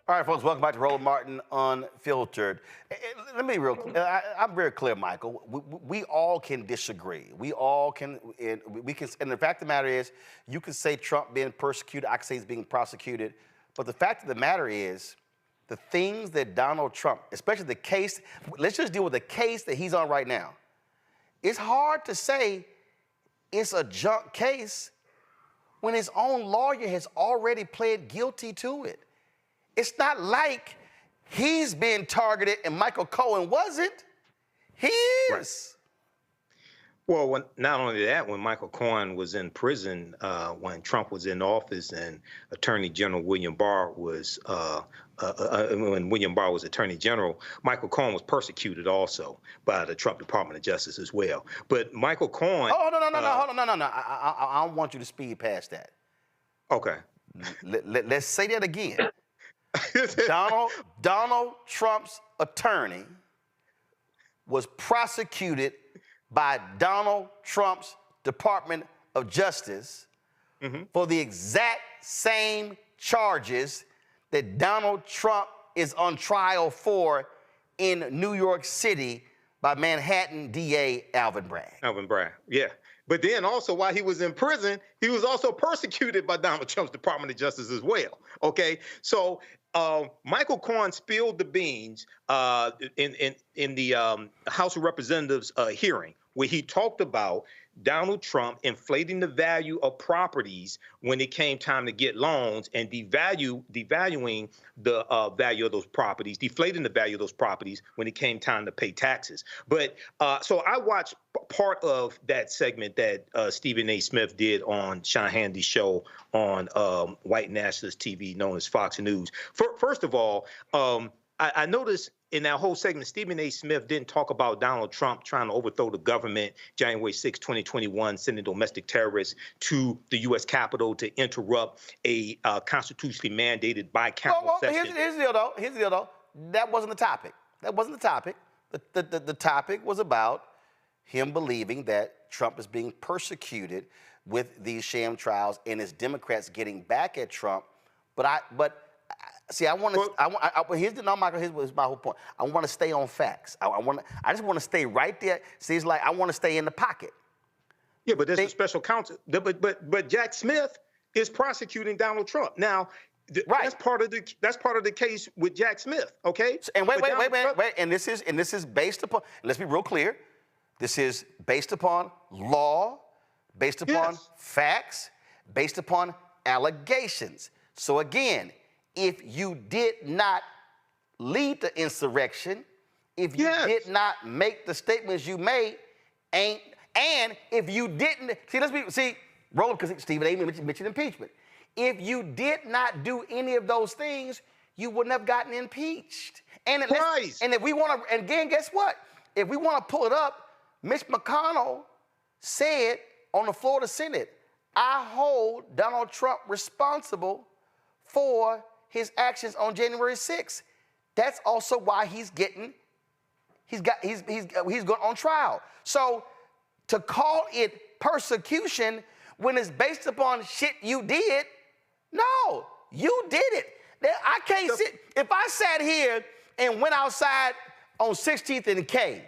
All right, folks, welcome back to Roland Martin Unfiltered. Let me be real clear. I'm very clear, Michael. We all can disagree. We all can, and the fact of the matter is, you can say Trump being persecuted, I can say he's being prosecuted, but the fact of the matter is, the things that Donald Trump, especially the case, let's just deal with the case that he's on right now. It's hard to say it's a junk case when his own lawyer has already pled guilty to it. It's not like he's been targeted and Michael Cohen wasn't. He is. Right. Well, not only that, when Michael Cohen was in prison, when Trump was in office and Attorney General William Barr was, when William Barr was Attorney General, Michael Cohen was persecuted also by the Trump Department of Justice as well. But Michael Cohen... Oh, no. I don't want you to speed past that. Okay. Let's say that again. Donald Trump's attorney was prosecuted by Donald Trump's Department of Justice for the exact same charges that Donald Trump is on trial for in New York City by Manhattan DA Alvin Bragg. Alvin Bragg, yeah. But then also while he was in prison, he was also persecuted by Donald Trump's Department of Justice as well, okay? So Michael Cohen spilled the beans in the House of Representatives hearing where he talked about Donald Trump inflating the value of properties when it came time to get loans and devaluing the value of those properties, deflating the value of those properties when it came time to pay taxes. But so I watched part of that segment that Stephen A. Smith did on Sean Hannity's show on white nationalist TV known as Fox News. First of all, I noticed in that whole segment, Stephen A. Smith didn't talk about Donald Trump trying to overthrow the government January 6, 2021, sending domestic terrorists to the U.S. Capitol to interrupt a constitutionally mandated bicameral session. Here's the deal, though. That wasn't the topic. The topic was about him believing that Trump is being persecuted with these sham trials and his Democrats getting back at Trump. See, here's my whole point. I want to stay on facts. I just want to stay right there. See, it's like I want to stay in the pocket. Yeah, but there's a special counsel. But Jack Smith is prosecuting Donald Trump now. Right. That's part of the case with Jack Smith. Okay. And wait. And this is based upon. Let's be real clear. This is based upon law, based upon facts, based upon allegations. So again, if you did not lead the insurrection, if you did not make the statements you made, and if you didn't, roll because Stephen A. mentioned impeachment. If you did not do any of those things, you wouldn't have gotten impeached. And if we want to, and again, guess what? If we want to pull it up, Mitch McConnell said on the floor of the Senate, I hold Donald Trump responsible for his actions on January 6th. That's also why he's going on trial. So to call it persecution when it's based upon shit you did, no, you did it. I can't sit. If I sat here and went outside on 16th and K,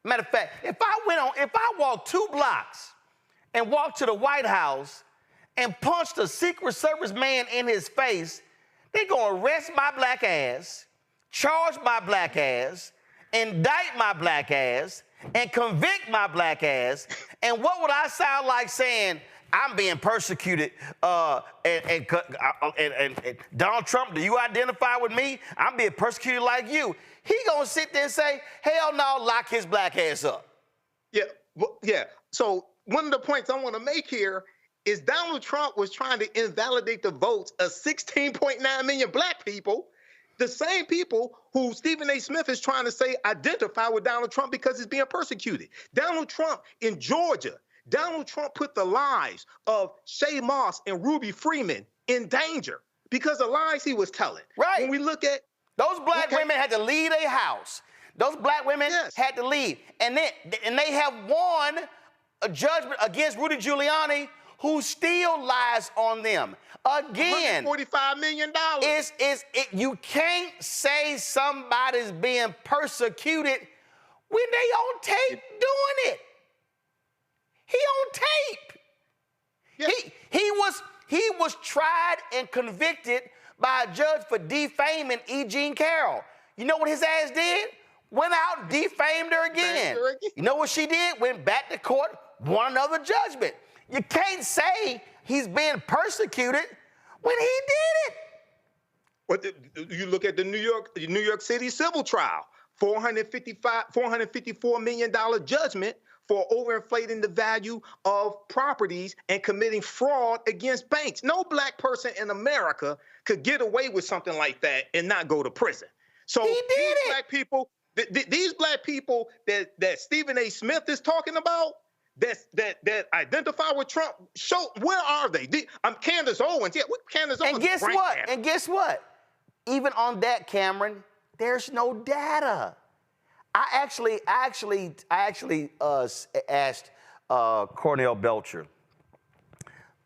matter of fact, if I walked 2 blocks and walked to the White House and punched a Secret Service man in his face, they're gonna arrest my black ass, charge my black ass, indict my black ass and convict my black ass, and what would I sound like saying? I'm being persecuted, and Donald Trump, do you identify with me? I'm being persecuted like you. He gonna sit there and say, hell no, lock his black ass up. Yeah, well, yeah. So one of the points I want to make here is Donald Trump was trying to invalidate the votes of 16.9 million black people, the same people who Stephen A. Smith is trying to say identify with Donald Trump because he's being persecuted. Donald Trump in Georgia, Donald Trump put the lives of Shay Moss and Ruby Freeman in danger because of lies he was telling. Right. When we look at those black women had to leave their house. Those black women had to leave. And they have won a judgment against Rudy Giuliani, who still lies on them. Again, $145 million. You can't say somebody's being persecuted when they on tape doing it. He on tape. Yeah. He was tried and convicted by a judge for defaming E. Jean Carroll. You know what his ass did? Went out, defamed her again. You know what she did? Went back to court, won another judgment. You can't say he's being persecuted when he did it. But you look at the New York City civil trial, $454 million judgment for overinflating the value of properties and committing fraud against banks. No black person in America could get away with something like that and not go to prison. So these black people that Stephen A. Smith is talking about, that identify with Trump, where are they? Candace Owens. Yeah, Candace Owens. And guess what? Even on that, Cameron, there's no data. I actually asked Cornell Belcher,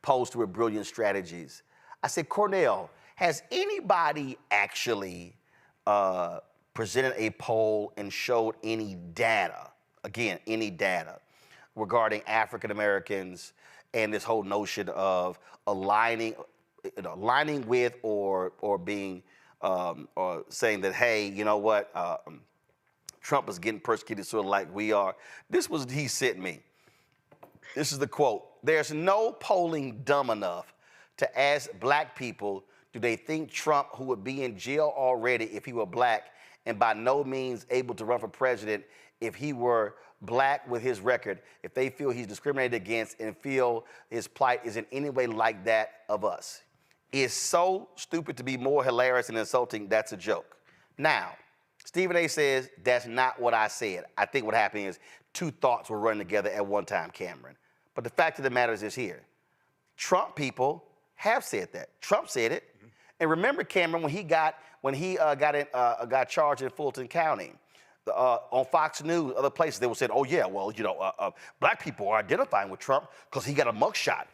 posed with Brilliant Strategies. I said, Cornell, has anybody actually presented a poll and showed any data, again, any data, regarding African Americans and this whole notion of aligning with or being or saying that, hey, you know what, Trump is getting persecuted sort of like we are. This was he sent me. This is the quote. There's no polling dumb enough to ask black people, do they think Trump, who would be in jail already if he were black and by no means able to run for president if he were black with his record, if they feel he's discriminated against and feel his plight is in any way like that of us? It's so stupid to be more hilarious and insulting, that's a joke. Now, Stephen A. says, that's not what I said. I think what happened is two thoughts were running together at one time, Cameron. But the fact of the matter is here. Trump people have said that. Trump said it. Mm-hmm. And remember, Cameron, when he got charged in Fulton County, on Fox News, other places, they were saying, oh, yeah, well, you know, black people are identifying with Trump because he got a mugshot.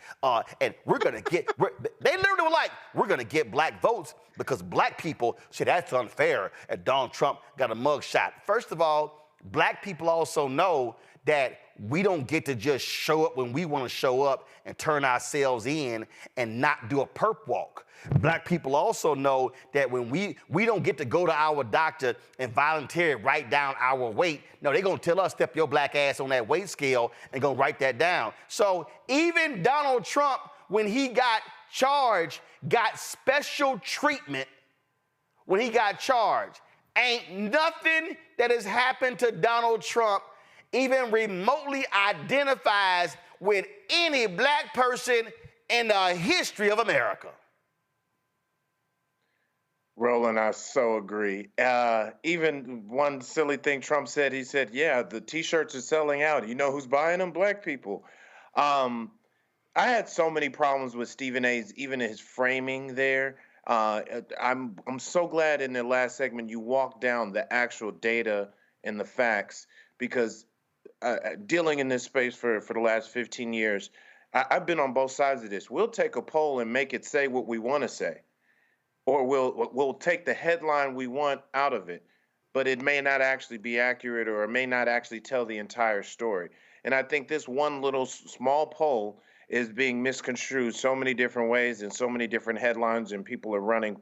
And we're going to get, they literally were like, we're going to get black votes because black people say that's unfair and Donald Trump got a mugshot. First of all, black people also know that we don't get to just show up when we want to show up and turn ourselves in and not do a perp walk. Black people also know that when we don't get to go to our doctor and voluntarily write down our weight. No, they're going to tell us, step your black ass on that weight scale and go write that down. So even Donald Trump, when he got charged, got special treatment when he got charged. Ain't nothing that has happened to Donald Trump even remotely identifies with any black person in the history of America. Roland, I so agree. Even one silly thing Trump said, he said, yeah, the T-shirts are selling out. You know who's buying them? Black people. I had so many problems with Stephen A's, even his framing there. I'm so glad in the last segment you walked down the actual data and the facts, because dealing in this space for the last 15 years, I've been on both sides of this. We'll take a poll and make it say what we want to say. Or we'll take the headline we want out of it, but it may not actually be accurate, or it may not actually tell the entire story. And I think this one little small poll is being misconstrued so many different ways and so many different headlines, and people are running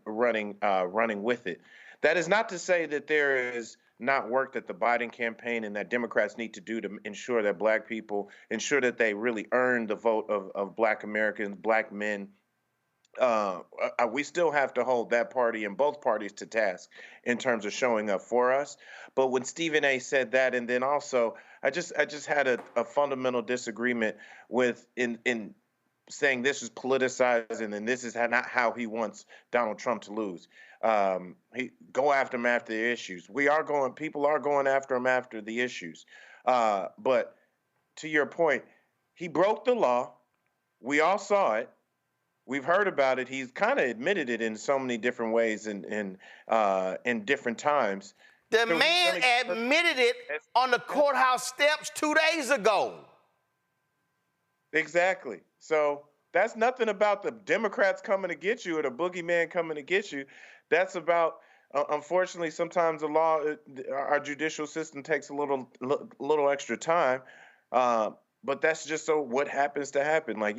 with it. That is not to say that there is not work that the Biden campaign and that Democrats need to do to ensure that black people, ensure that they really earn the vote of black Americans, black men. We still have to hold that party and both parties to task in terms of showing up for us. But when Stephen A. said that, and then also, I just had a fundamental disagreement with in saying this is politicizing and this is not how he wants Donald Trump to lose. He go after him after the issues. People are going after him after the issues. But to your point, he broke the law. We all saw it. We've heard about it. He's kind of admitted it in so many different ways in different times. The man admitted it on the courthouse steps 2 days ago. Exactly. So that's nothing about the Democrats coming to get you or the boogeyman coming to get you. That's about, unfortunately, sometimes the law, our judicial system takes a little extra time. But that's just so what happens to happen. Like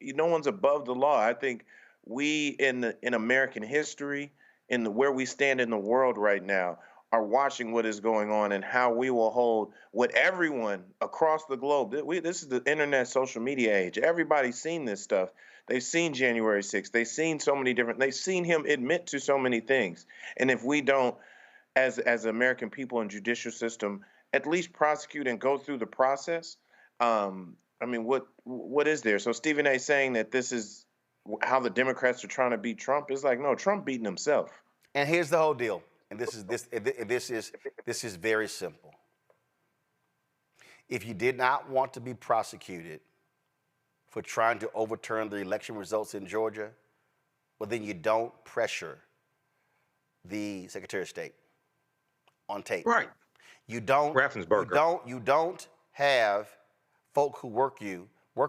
no one's above the law. I think we in American history, where we stand in the world right now, are watching what is going on and how we will hold what everyone across the globe. This is the internet, social media age. Everybody's seen this stuff. They've seen January 6th. They've seen so many they've seen him admit to so many things. And if we don't, as American people and judicial system, at least prosecute and go through the process, I mean, what is there? So Stephen A. saying that this is how the Democrats are trying to beat Trump is like, no, Trump beating himself. And here's the whole deal. And this is very simple. If you did not want to be prosecuted for trying to overturn the election results in Georgia, well, then you don't pressure the Secretary of State on tape. Right. You don't. Raffensperger. You don't have folk who work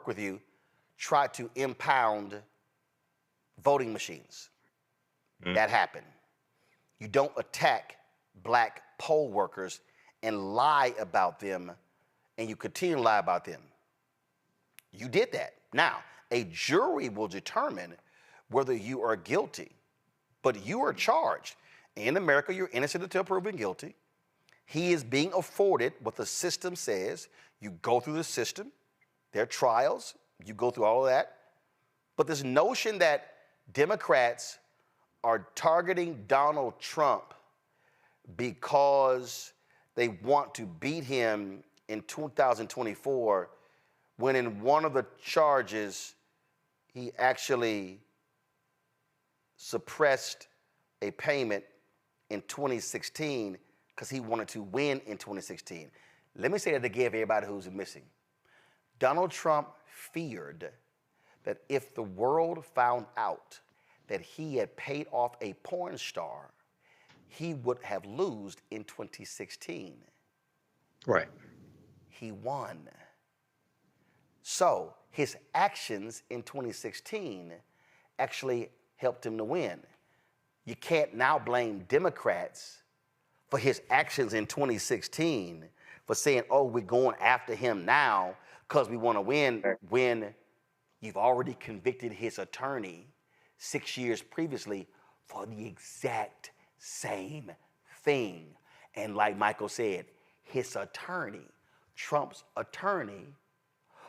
with you try to impound voting machines. That happened. You don't attack black poll workers and lie about them, and you continue to lie about them. You did that. Now, a jury will determine whether you are guilty, but you are charged. In America, you're innocent until proven guilty. He is being afforded what the system says. You go through the system. There are trials. You go through all of that. But this notion that Democrats are targeting Donald Trump because they want to beat him in 2024, when in one of the charges, he actually suppressed a payment in 2016 because he wanted to win in 2016. Let me say that to give everybody who's missing. Donald Trump feared that if the world found out that he had paid off a porn star, he would have lost in 2016. Right. He won. So his actions in 2016 actually helped him to win. You can't now blame Democrats for his actions in 2016 for saying, oh, we're going after him now because we want to win, when you've already convicted his attorney 6 years previously for the exact same thing. And like Michael said, his attorney, Trump's attorney,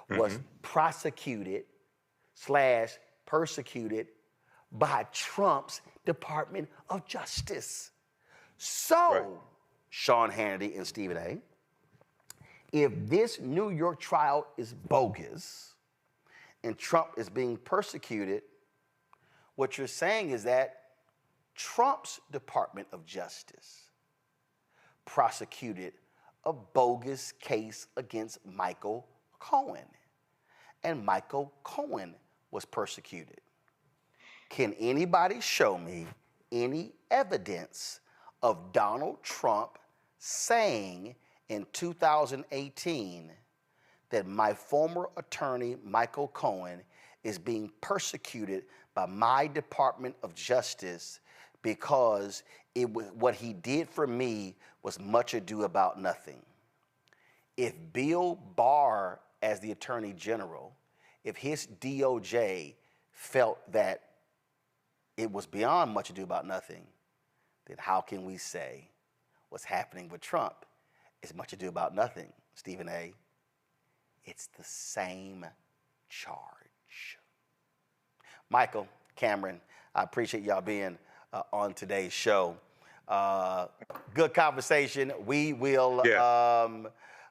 was prosecuted / persecuted by Trump's Department of Justice. So, Sean Hannity and Stephen A., if this New York trial is bogus and Trump is being persecuted, what you're saying is that Trump's Department of Justice prosecuted a bogus case against Michael Cohen, and Michael Cohen was persecuted. Can anybody show me any evidence of Donald Trump saying in 2018 that my former attorney, Michael Cohen, is being persecuted by my Department of Justice because what he did for me was much ado about nothing? If Bill Barr, as the Attorney General, if his DOJ felt that it was beyond much ado about nothing, then how can we say what's happening with Trump is much ado about nothing, Stephen A. It's the same charge. Michael, Cameron, I appreciate y'all being on today's show. Good conversation. We will,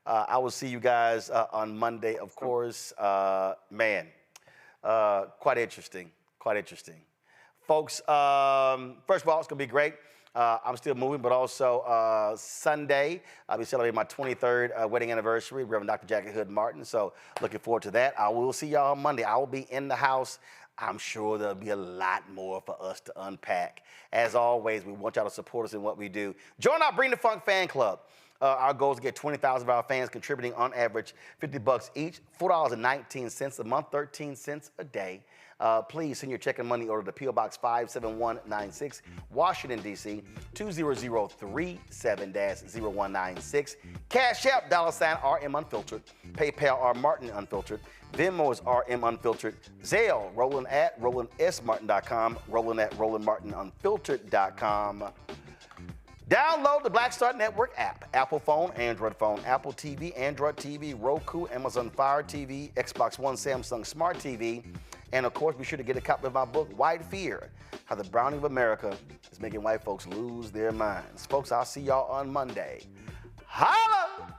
I will see you guys on Monday, of course. Quite interesting, Folks, first of all, it's gonna be great. I'm still moving, but also Sunday, I'll be celebrating my 23rd wedding anniversary, Reverend Dr. Jackie Hood Martin. So looking forward to that. I will see y'all on Monday. I will be in the house. I'm sure there'll be a lot more for us to unpack. As always, we want y'all to support us in what we do. Join our Bring the Funk fan club. Our goal is to get 20,000 of our fans contributing on average $50 each, $4.19 a month, 13 cents a day. Please send your check and money order to P.O. Box 57196, Washington, D.C., 20037-0196. Cash App, $RM Unfiltered. PayPal, R Martin Unfiltered. Venmo is RM Unfiltered. Zelle, Roland at RolandSMartin.com, Roland at RolandMartinUnfiltered.com. Download the Black Star Network app. Apple phone, Android phone, Apple TV, Android TV, Roku, Amazon Fire TV, Xbox One, Samsung Smart TV. And of course, be sure to get a copy of my book, White Fear, How the Browning of America is Making White Folks Lose Their Minds. Folks, I'll see y'all on Monday. Holla!